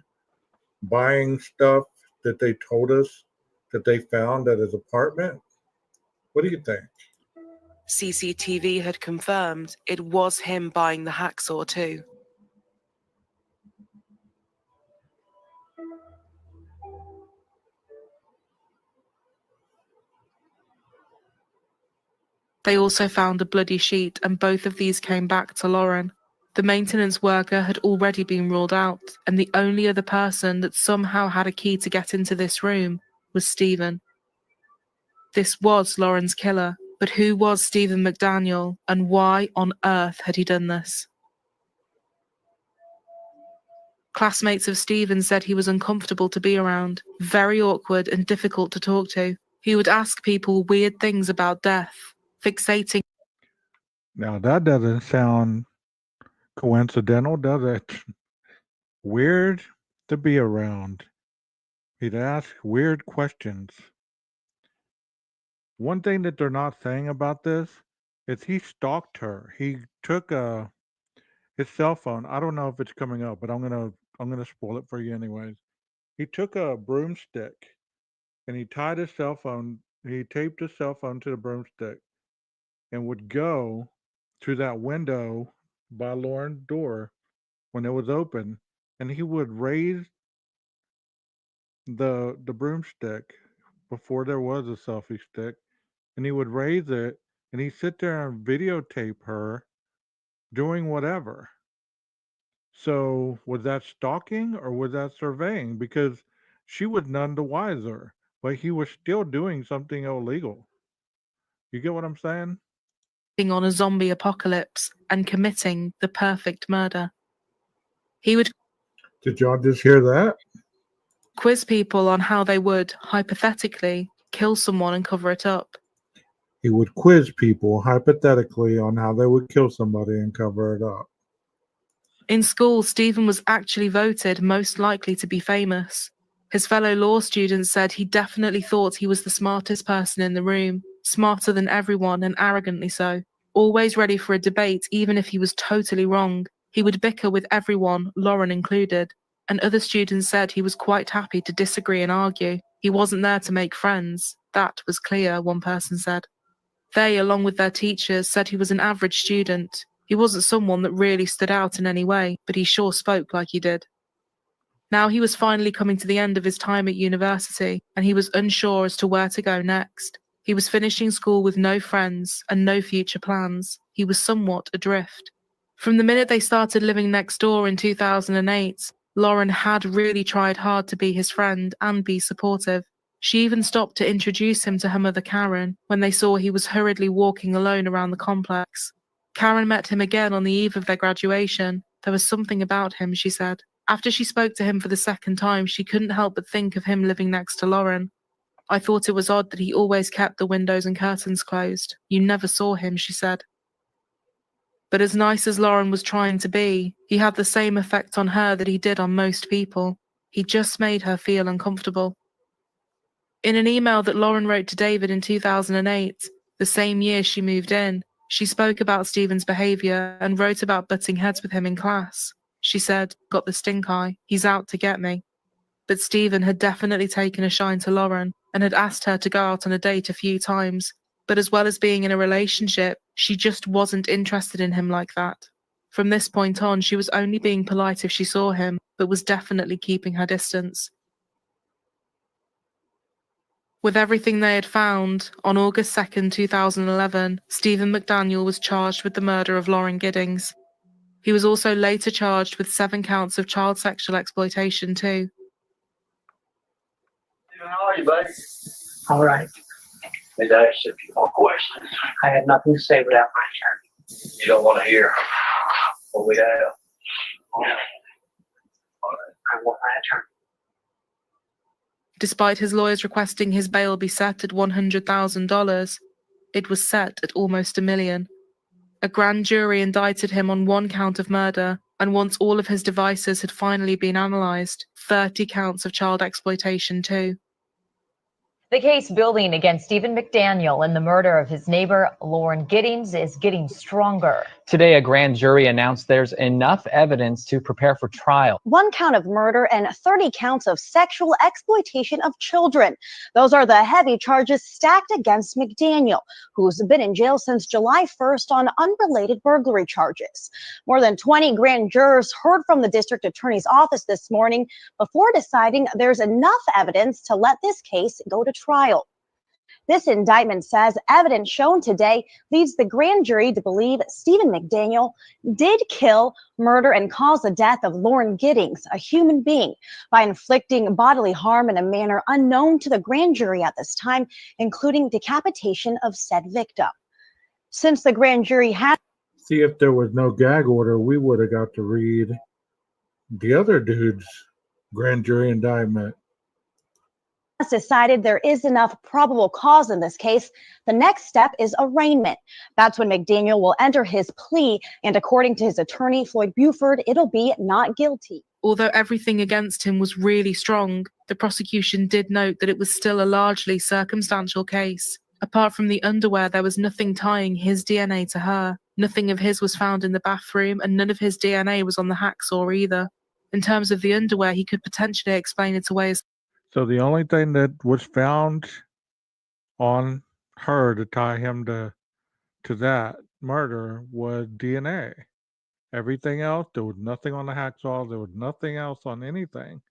buying stuff that they told us that they found at his apartment? What do you think? CCTV had confirmed it was him buying the hacksaw too. They also found a bloody sheet, and both of these came back to Lauren. The maintenance worker had already been ruled out, and the only other person that somehow had a key to get into this room was Stephen. This was Lauren's killer, but who was Stephen Mcdaniel, and why on earth had he done this? Classmates of Stephen said he was uncomfortable to be around, very awkward and difficult to talk to. He would ask people weird things about death, fixating. Now, that doesn't sound coincidental, does it? Weird to be around. He'd ask weird questions. One thing that they're not saying about this is he stalked her. He took his cell phone. I don't know if it's coming up, but I'm gonna spoil it for you anyways. He took a broomstick and he tied his cell phone. He taped his cell phone to the broomstick and would go to that window by Lauren's door when it was open, and he would raise the broomstick before there was a selfie stick, and he would raise it and he'd sit there and videotape her doing whatever. So was that stalking or was that surveying? Because she was none the wiser, but he was still doing something illegal. You get what I'm saying? On a zombie apocalypse and committing the perfect murder. He would Did y'all just hear that? quiz people on how they would, hypothetically, kill someone and cover it up. He would quiz people hypothetically on how they would kill somebody and cover it up. In school, Stephen was actually voted most likely to be famous. His fellow law students said he definitely thought he was the smartest person in the room, smarter than everyone and arrogantly so. Always ready for a debate even if he was totally wrong. He would bicker with everyone, Lauren included, and other students said he was quite happy to disagree and argue. He wasn't there to make friends. That was clear, one person said. They, along with their teachers, said he was an average student. He wasn't someone that really stood out in any way, but he sure spoke like he did. Now he was finally coming to the end of his time at university, and he was unsure as to where to go next. He was finishing school with no friends and no future plans. He was somewhat adrift. From the minute they started living next door in 2008, Lauren had really tried hard to be his friend and be supportive. She even stopped to introduce him to her mother Karen when they saw he was hurriedly walking alone around the complex. Karen met him again on the eve of their graduation. There was something about him, she said. After she spoke to him for the second time, she couldn't help but think of him living next to Lauren. I thought it was odd that he always kept the windows and curtains closed. You never saw him, she said. But as nice as Lauren was trying to be, he had the same effect on her that he did on most people. He just made her feel uncomfortable. In an email that Lauren wrote to David in 2008, the same year she moved in, she spoke about Stephen's behavior and wrote about butting heads with him in class. She said, "Got the stink eye. He's out to get me." But Stephen had definitely taken a shine to Lauren and had asked her to go out on a date a few times. But as well as being in a relationship, she just wasn't interested in him like that. From this point on, she was only being polite if she saw him, but was definitely keeping her distance. With everything they had found, on August 2nd, 2011, Stephen Mcdaniel was charged with the murder of Lauren Giddings. He was also later charged with 7 counts of child sexual exploitation too. How are you, buddy? All right. May I ask you a few more questions? I had nothing to say without my attorney. You don't want to hear what we have? All right. I want my attorney. Despite his lawyers requesting his bail be set at $100,000, it was set at almost $1 million. A grand jury indicted him on 1 count of murder, and once all of his devices had finally been analysed, 30 counts of child exploitation too. The case building against Stephen McDaniel in the murder of his neighbor, Lauren Giddings, is getting stronger. Today, a grand jury announced there's enough evidence to prepare for trial. 1 count of murder and 30 counts of sexual exploitation of children. Those are the heavy charges stacked against McDaniel, who's been in jail since July 1st on unrelated burglary charges. More than 20 grand jurors heard from the district attorney's office this morning before deciding there's enough evidence to let this case go to trial. This indictment says evidence shown today leads the grand jury to believe Stephen McDaniel did kill, murder, and cause the death of Lauren Giddings, a human being, by inflicting bodily harm in a manner unknown to the grand jury at this time, including decapitation of said victim. Since the grand jury had... See, if there was no gag order, we would have got to read the other dude's grand jury indictment. Decided there is enough probable cause in this case, the next step is arraignment. That's when McDaniel will enter his plea, and according to his attorney, Floyd Buford, it'll be not guilty. Although everything against him was really strong, the prosecution did note that it was still a largely circumstantial case. Apart from the underwear, there was nothing tying his DNA to her. Nothing of his was found in the bathroom, and none of his DNA was on the hacksaw either. In terms of the underwear, he could potentially explain it away as... So the only thing that was found on her to tie him to that murder was DNA. Everything else, there was nothing on the hacksaw. There was nothing else on anything.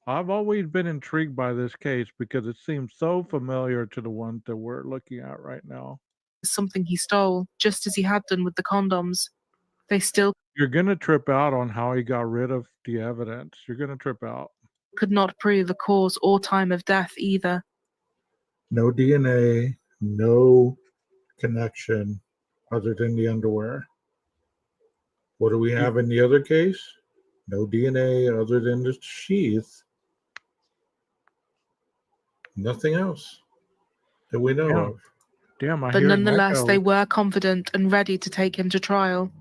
I've always been intrigued by this case because it seems so familiar to the ones that we're looking at right now. Something he stole, just as he had done with the condoms. They still... You're going to trip out on how he got rid of the evidence. You're going to trip out. Could not prove the cause or time of death either. No DNA, no connection other than the underwear. What do we have in the other case? No DNA other than the sheath. Nothing else that we know of. Damn, But nonetheless, they were confident and ready to take him to trial.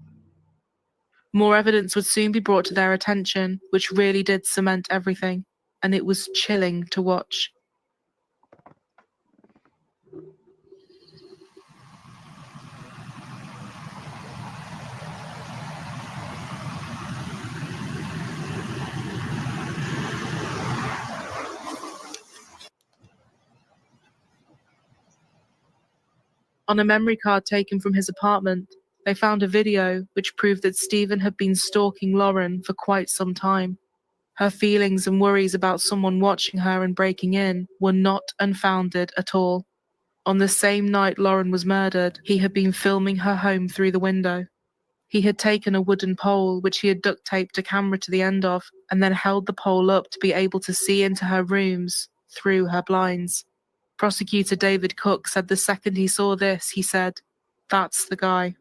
More evidence would soon be brought to their attention, which really did cement everything, and it was chilling to watch. On a memory card taken from his apartment, they found a video which proved that Stephen had been stalking Lauren for quite some time. Her feelings and worries about someone watching her and breaking in were not unfounded at all. On the same night Lauren was murdered, he had been filming her home through the window. He had taken a wooden pole, which he had duct taped a camera to the end of, and then held the pole up to be able to see into her rooms through her blinds. Prosecutor David Cook said the second he saw this, he said, "That's the guy."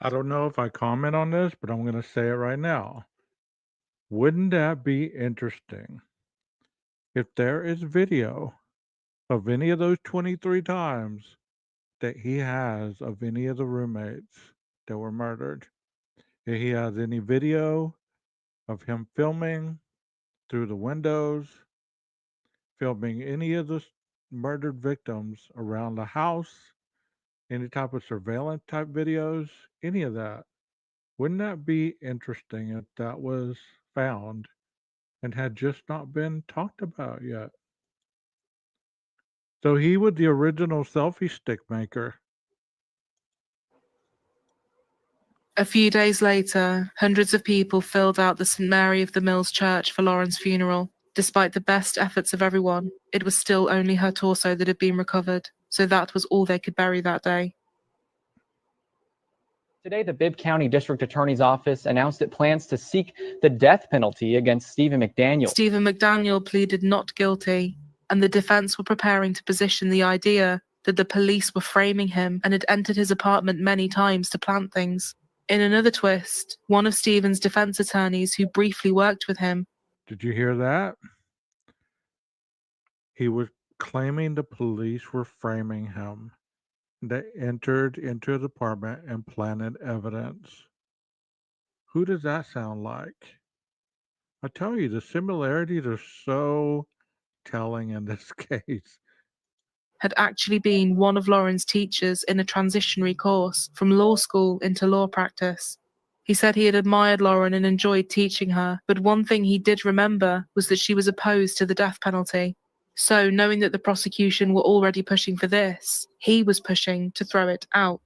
I don't know if I comment on this, but I'm going to say it right now. Wouldn't that be interesting if there is video of any of those 23 times that he has of any of the roommates that were murdered? If he has any video of him filming through the windows, filming any of the murdered victims around the house, any type of surveillance type videos, any of that. Wouldn't that be interesting if that was found and had just not been talked about yet? So he was the original selfie stick maker. A few days later, hundreds of people filled out the St. Mary of the Mills Church for Lauren's funeral. Despite the best efforts of everyone, it was still only her torso that had been recovered, so that was all they could bury that day. Today, the Bibb County District Attorney's Office announced it plans to seek the death penalty against Stephen McDaniel. Stephen McDaniel pleaded not guilty, and the defense were preparing to position the idea that the police were framing him and had entered his apartment many times to plant things. In another twist, one of Stephen's defense attorneys who briefly worked with him. Did you hear that? He was claiming the police were framing him. They entered into his apartment and planted evidence. Who does that sound like? I tell you, the similarities are so telling in this case. Had actually been one of Lauren's teachers in a transitionary course from law school into law practice. He said he had admired Lauren and enjoyed teaching her, but one thing he did remember was that she was opposed to the death penalty. So, knowing that the prosecution were already pushing for this, he was pushing to throw it out.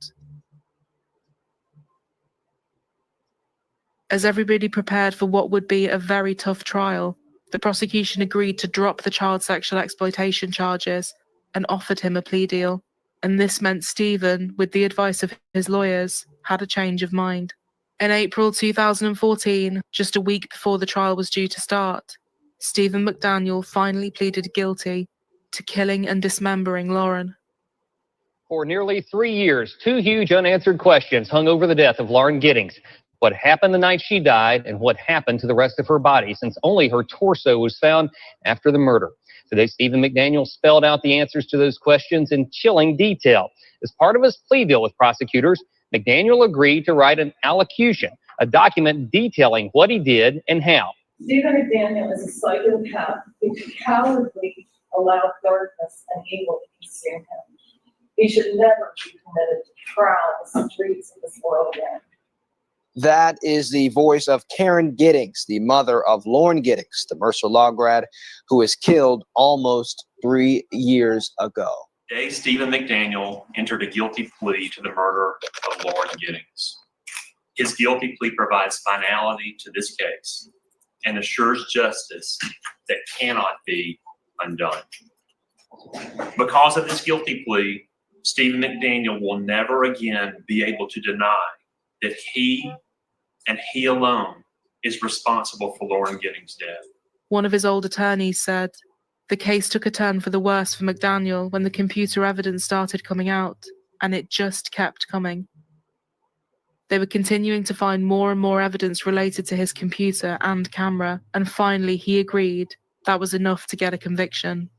As everybody prepared for what would be a very tough trial, the prosecution agreed to drop the child sexual exploitation charges and offered him a plea deal. And this meant Stephen, with the advice of his lawyers, had a change of mind. In April 2014, just a week before the trial was due to start, Stephen McDaniel finally pleaded guilty to killing and dismembering Lauren. For nearly 3 years, two huge unanswered questions hung over the death of Lauren Giddings. What happened the night she died, and what happened to the rest of her body, since only her torso was found after the murder. Today, Stephen McDaniel spelled out the answers to those questions in chilling detail. As part of his plea deal with prosecutors, McDaniel agreed to write an allocution, a document detailing what he did and how. Stephen McDaniel is a psychopath who cowardly allowed darkness and evil to consume him. He should never be permitted to prowl the streets of this world again. That is the voice of Karen Giddings, the mother of Lauren Giddings, the Mercer Law grad who was killed almost 3 years ago. Today, Stephen McDaniel entered a guilty plea to the murder of Lauren Giddings. His guilty plea provides finality to this case and assures justice that cannot be undone. Because of this guilty plea, Stephen McDaniel will never again be able to deny that he and he alone is responsible for Lauren Giddings' death. One of his old attorneys said, the case took a turn for the worse for McDaniel when the computer evidence started coming out, and it just kept coming. They were continuing to find more and more evidence related to his computer and camera, and finally he agreed that was enough to get a conviction.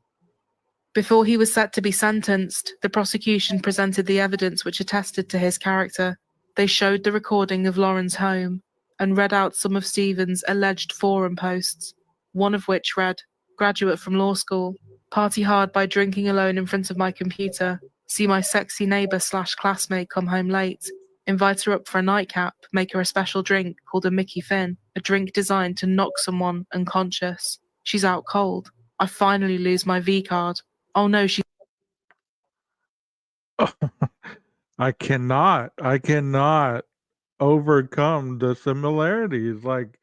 Before he was set to be sentenced, the prosecution presented the evidence which attested to his character. They showed the recording of Lauren's home and read out some of Stephen's alleged forum posts, one of which read, graduate from law school, party hard by drinking alone in front of my computer, see my sexy neighbor/classmate come home late, invite her up for a nightcap, make her a special drink called a Mickey Finn, a drink designed to knock someone unconscious. She's out cold. I finally lose my V card. Oh no, she's... I cannot overcome the similarities. Like,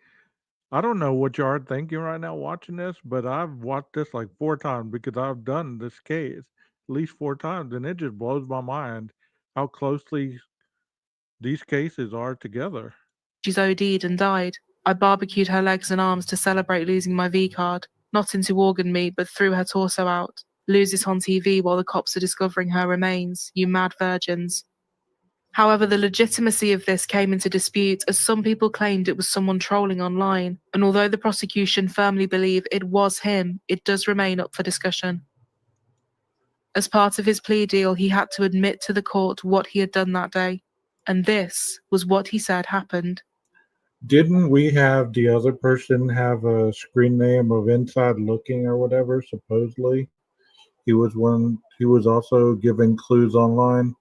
I don't know what you are thinking right now watching this, but I've watched this like 4 times because I've done this case at least 4 times, and it just blows my mind how closely these cases are together. She's OD'd and died. I barbecued her legs and arms to celebrate losing my V card, not into organ meat, but threw her torso out. Lose it on TV while the cops are discovering her remains, you mad virgins. However, the legitimacy of this came into dispute as some people claimed it was someone trolling online, and although the prosecution firmly believe it was him, it does remain up for discussion. As part of his plea deal, he had to admit to the court what he had done that day, and this was what he said happened. Didn't we have the other person have a screen name of Inside Looking or whatever, supposedly? He was also giving clues online.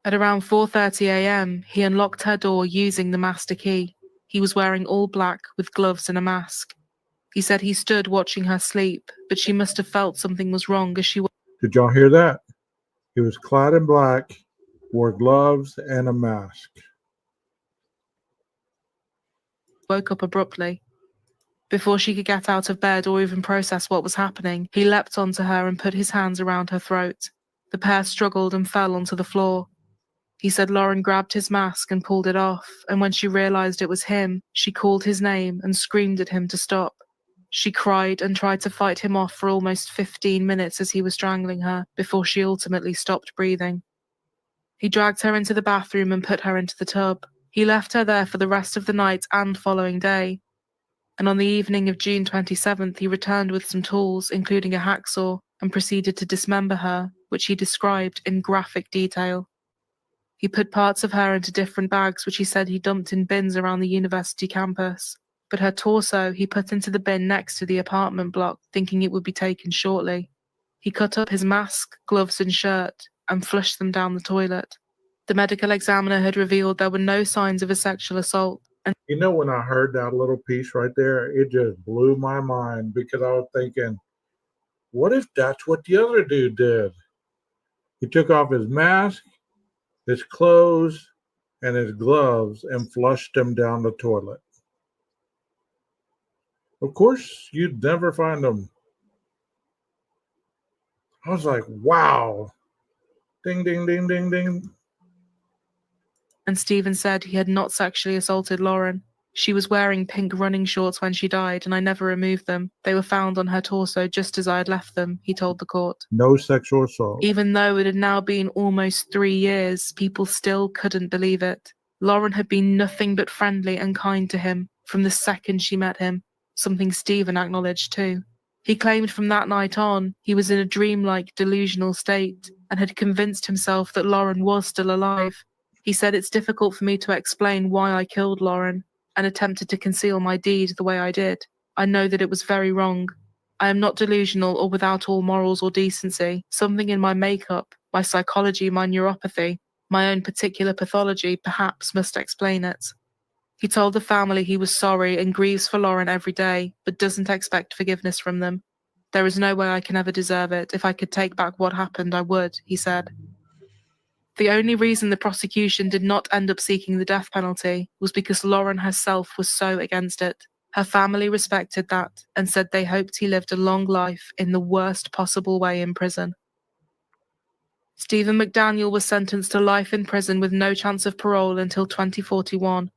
At around 4:30 a.m., he unlocked her door using the master key. He was wearing all black with gloves and a mask. He said he stood watching her sleep, but she must have felt something was wrong as she... Did y'all hear that? He was clad in black, wore gloves and a mask. Woke up abruptly. Before she could get out of bed or even process what was happening, he leapt onto her and put his hands around her throat. The pair struggled and fell onto the floor. He said Lauren grabbed his mask and pulled it off, and when she realized it was him, she called his name and screamed at him to stop. She cried and tried to fight him off for almost 15 minutes as he was strangling her, before she ultimately stopped breathing. He dragged her into the bathroom and put her into the tub. He left her there for the rest of the night and following day. And on the evening of June 27th, he returned with some tools, including a hacksaw, and proceeded to dismember her, which he described in graphic detail. He put parts of her into different bags, which he said he dumped in bins around the university campus. But her torso he put into the bin next to the apartment block, thinking it would be taken shortly. He cut up his mask, gloves, and shirt and flushed them down the toilet. The medical examiner had revealed there were no signs of a sexual assault. And You know, when I heard that little piece right there, it just blew my mind because I was thinking, what if that's what the other dude did? He took off his mask, his clothes, and his gloves and flushed them down the toilet. Of course, you'd never find them. I was like, wow. Ding, ding, ding, ding, ding. And Stephen said he had not sexually assaulted Lauren. She was wearing pink running shorts when she died, and I never removed them. They were found on her torso just as I had left them, he told the court. No sexual assault. Even though it had now been almost 3 years, people still couldn't believe it. Lauren had been nothing but friendly and kind to him from the second she met him, something Stephen acknowledged too. He claimed from that night on, he was in a dreamlike, delusional state and had convinced himself that Lauren was still alive. He said, "It's difficult for me to explain why I killed Lauren and attempted to conceal my deed the way I did. I know that it was very wrong. I am not delusional or without all morals or decency. Something in my makeup, my psychology, my neuropathy, my own particular pathology perhaps must explain it." He told the family he was sorry and grieves for Lauren every day, but doesn't expect forgiveness from them. "There is no way I can ever deserve it. If I could take back what happened, I would," he said. The only reason the prosecution did not end up seeking the death penalty was because Lauren herself was so against it. Her family respected that and said they hoped he lived a long life in the worst possible way in prison. Stephen Mcdaniel was sentenced to life in prison with no chance of parole until 2041.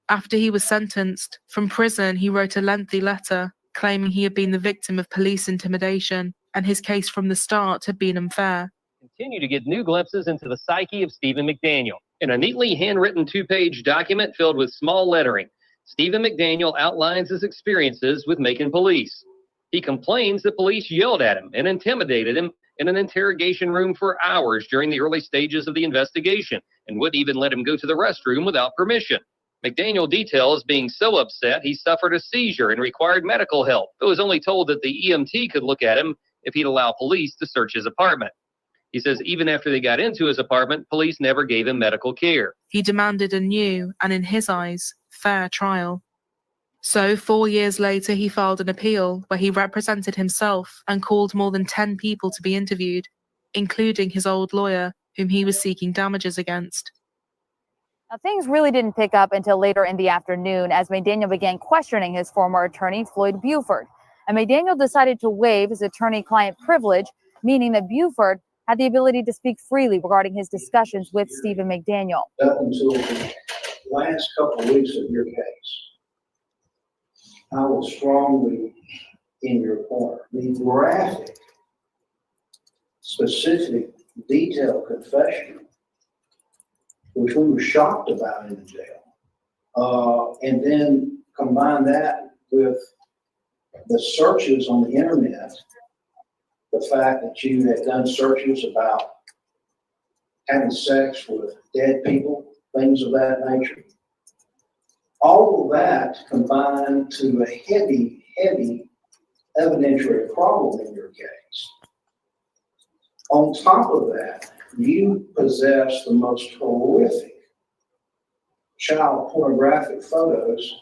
After he was sentenced, from prison he wrote a lengthy letter claiming he had been the victim of police intimidation and his case from the start had been unfair. Continue to get new glimpses into the psyche of Stephen McDaniel. In a neatly handwritten 2-page document filled with small lettering, Stephen McDaniel outlines his experiences with Macon police. He complains that police yelled at him and intimidated him in an interrogation room for hours during the early stages of the investigation and wouldn't even let him go to the restroom without permission. McDaniel details being so upset he suffered a seizure and required medical help, but was only told that the EMT could look at him if he'd allow police to search his apartment. He says even after they got into his apartment, police never gave him medical care. He demanded a new, and in his eyes, fair trial. So 4 years later, he filed an appeal where he represented himself and called more than 10 people to be interviewed, including his old lawyer, whom he was seeking damages against. Now, things really didn't pick up until later in the afternoon as McDaniel began questioning his former attorney, Floyd Buford. And McDaniel decided to waive his attorney-client privilege, meaning that Buford had the ability to speak freely regarding his discussions with Stephen McDaniel. Up until the last couple of weeks of your case, I was strongly in your corner. The graphic, specific, detailed confession, which we were shocked about in the jail, and then combine that with the searches on the internet, the fact that you had done searches about having sex with dead people, things of that nature. All of that combined to a heavy, heavy evidentiary problem in your case. On top of that, you possess the most horrific child pornographic photos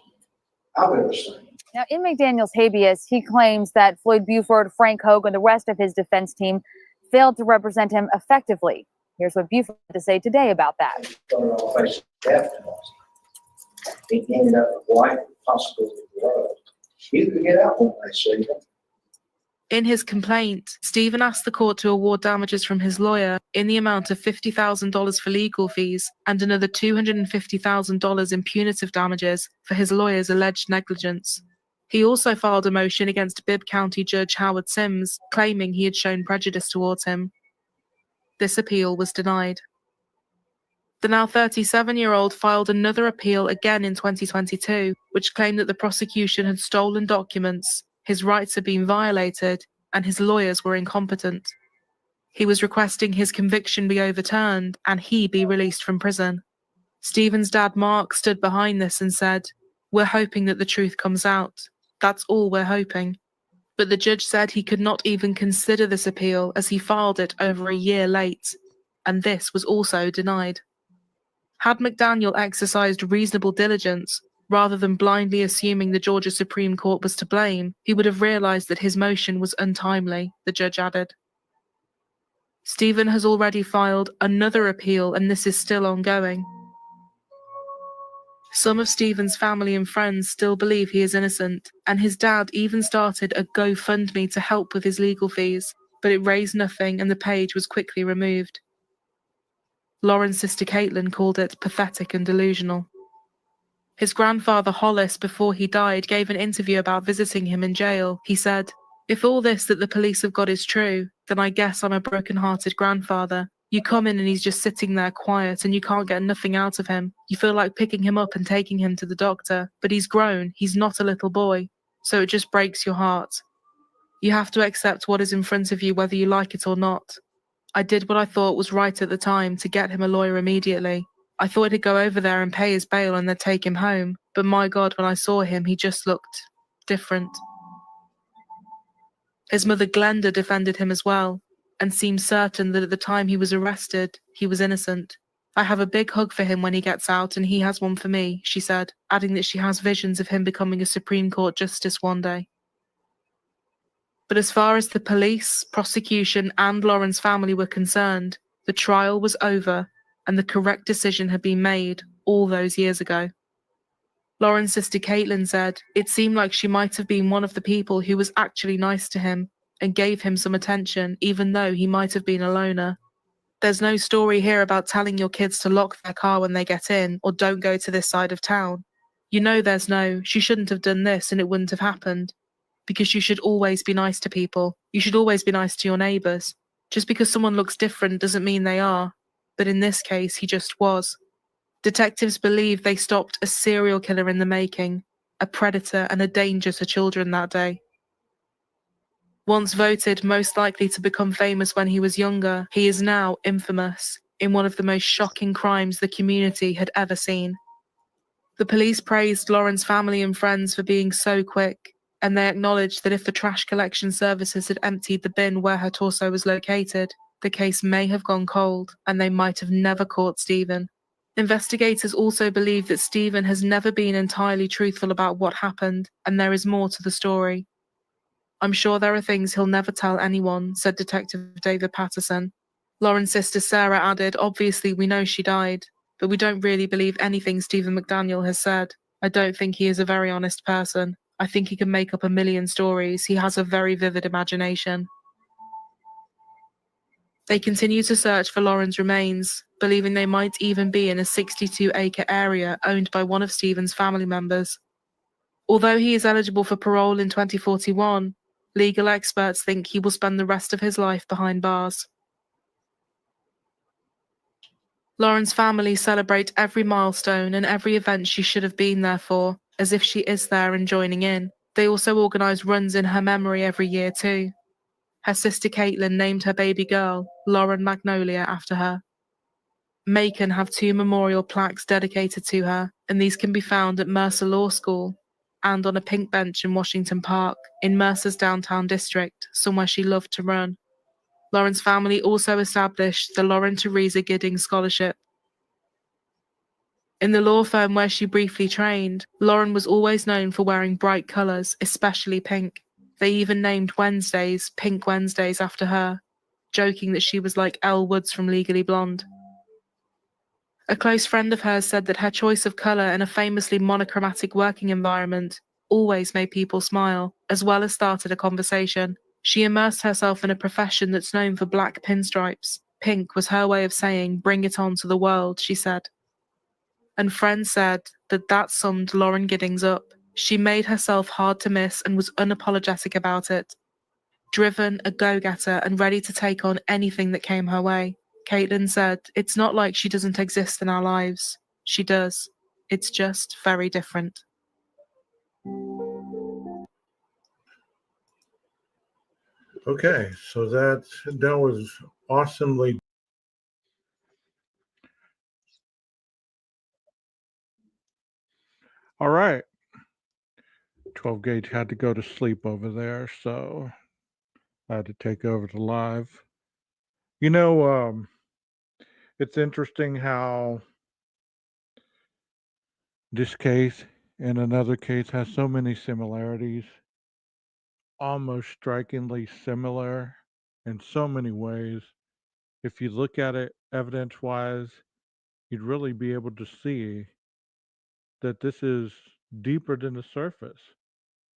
I've ever seen. Now, in McDaniel's habeas, he claims that Floyd Buford, Frank Hogue, and the rest of his defense team failed to represent him effectively. Here's what Buford had to say today about that. Started off facing death penalty. He ended up with life, possibility of the world. You could get out when they see you. In his complaint, Stephen asked the court to award damages from his lawyer in the amount of $50,000 for legal fees and another $250,000 in punitive damages for his lawyer's alleged negligence. He also filed a motion against Bibb County Judge Howard Sims, claiming he had shown prejudice towards him. This appeal was denied. The now 37-year-old filed another appeal again in 2022, which claimed that the prosecution had stolen documents, his rights had been violated, and his lawyers were incompetent. He was requesting his conviction be overturned and he be released from prison. Stephen's dad, Mark, stood behind this and said, "We're hoping that the truth comes out. That's all we're hoping." But the judge said he could not even consider this appeal as he filed it over a year late, and this was also denied. Had Mcdaniel exercised reasonable diligence, rather than blindly assuming the Georgia Supreme Court was to blame, he would have realized that his motion was untimely, the judge added. Stephen has already filed another appeal, and this is still ongoing. Some of Stephen's family and friends still believe he is innocent, and his dad even started a GoFundMe to help with his legal fees, but it raised nothing and the page was quickly removed. Lauren's sister Caitlin called it pathetic and delusional. His grandfather Hollis, before he died, gave an interview about visiting him in jail. He said, "If all this that the police have got is true, then I guess I'm a broken-hearted grandfather. You come in and he's just sitting there quiet and you can't get nothing out of him. You feel like picking him up and taking him to the doctor, but he's grown, he's not a little boy. So it just breaks your heart. You have to accept what is in front of you whether you like it or not. I did what I thought was right at the time to get him a lawyer immediately. I thought he'd go over there and pay his bail and then take him home, but my God, when I saw him, he just looked different." His mother Glenda defended him as well, and seemed certain that at the time he was arrested, he was innocent. "I have a big hug for him when he gets out, and he has one for me," she said, adding that she has visions of him becoming a Supreme Court justice one day. But as far as the police, prosecution, and Lauren's family were concerned, the trial was over, and the correct decision had been made all those years ago. Lauren's sister Caitlin said, "It seemed like she might have been one of the people who was actually nice to him and gave him some attention, even though he might have been a loner. There's no story here about telling your kids to lock their car when they get in or don't go to this side of town. You know there's no, she shouldn't have done this and it wouldn't have happened. Because you should always be nice to people. You should always be nice to your neighbors. Just because someone looks different doesn't mean they are. But in this case, he just was." Detectives believe they stopped a serial killer in the making, a predator and a danger to children that day. Once voted most likely to become famous when he was younger, he is now infamous in one of the most shocking crimes the community had ever seen. The police praised Lauren's family and friends for being so quick, and they acknowledged that if the trash collection services had emptied the bin where her torso was located, the case may have gone cold and they might have never caught Stephen. Investigators also believe that Stephen has never been entirely truthful about what happened, and there is more to the story. "I'm sure there are things he'll never tell anyone," said Detective David Patterson. Lauren's sister Sarah added, "Obviously we know she died, but we don't really believe anything Stephen McDaniel has said. I don't think he is a very honest person. I think he can make up a million stories. He has a very vivid imagination." They continue to search for Lauren's remains, believing they might even be in a 62-acre area owned by one of Stephen's family members. Although he is eligible for parole in 2041, legal experts think he will spend the rest of his life behind bars. Lauren's family celebrate every milestone and every event she should have been there for, as if she is there and joining in. They also organise runs in her memory every year too. Her sister Caitlin named her baby girl, Lauren Magnolia, after her. Macon have 2 memorial plaques dedicated to her, and these can be found at Mercer Law School and on a pink bench in Washington Park, in Mercer's downtown district, somewhere she loved to run. Lauren's family also established the Lauren Teresa Giddings Scholarship. In the law firm where she briefly trained, Lauren was always known for wearing bright colours, especially pink. They even named Wednesdays Pink Wednesdays after her, joking that she was like Elle Woods from Legally Blonde. A close friend of hers said that her choice of colour in a famously monochromatic working environment always made people smile, as well as started a conversation. She immersed herself in a profession that's known for black pinstripes. Pink was her way of saying, "Bring it on to the world," she said. And friends said that summed Lauren Giddings up. She made herself hard to miss and was unapologetic about it. Driven, a go-getter, and ready to take on anything that came her way. Caitlin said, "It's not like she doesn't exist in our lives. She does. It's just very different." Okay, so that was awesomely. All right. 12 gauge had to go to sleep over there, so I had to take over the live. You know, it's interesting how this case and another case has so many similarities, almost strikingly similar in so many ways. If you look at it evidence wise, you'd really be able to see that this is deeper than the surface.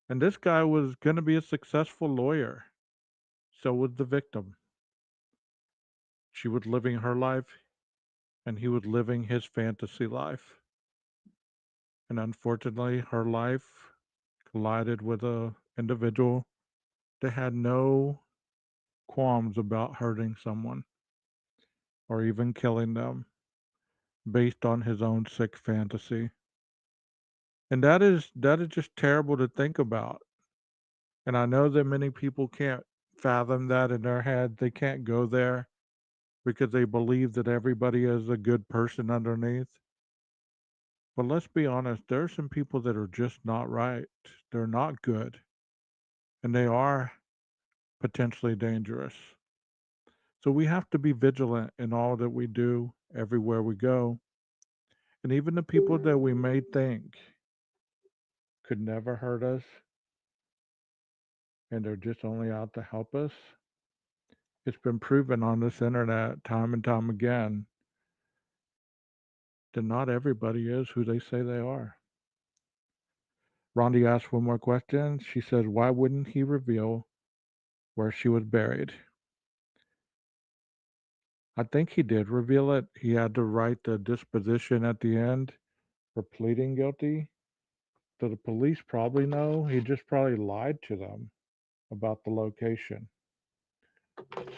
And this guy was going to be a successful lawyer. So was the victim. She was living her life, and he was living his fantasy life. And unfortunately, her life collided with an individual that had no qualms about hurting someone or even killing them based on his own sick fantasy. And that is just terrible to think about. And I know that many people can't fathom that in their head. They can't go there because they believe that everybody is a good person underneath. But let's be honest, there are some people that are just not right. They're not good. And they are potentially dangerous. So we have to be vigilant in all that we do, everywhere we go. And even the people that we may think could never hurt us and they're just only out to help us. It's been proven on this internet time and time again that not everybody is who they say they are. Rondi asked one more question. She says, "Why wouldn't he reveal where she was buried?" I think he did reveal it. He had to write the disposition at the end for pleading guilty. So the police probably know. He just probably lied to them about the location.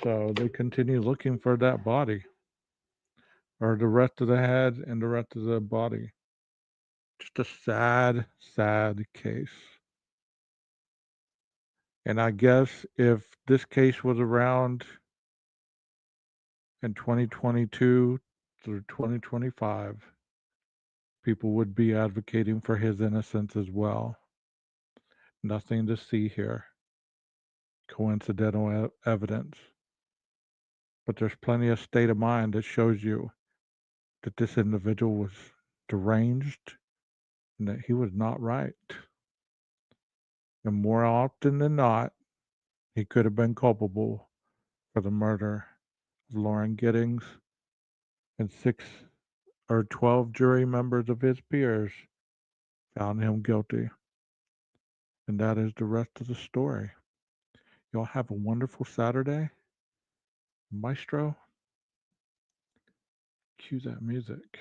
So they continue looking for that body or the rest of the head and the rest of the body. Just a sad, sad case. And I guess if this case was around in 2022 through 2025, people would be advocating for his innocence as well. Nothing to see here. Coincidental evidence. But there's plenty of state of mind that shows you that this individual was deranged and that he was not right. And more often than not, he could have been culpable for the murder of Lauren Giddings, and 6 or 12 jury members of his peers found him guilty. And that is the rest of the story. Y'all have a wonderful Saturday. Maestro, cue that music.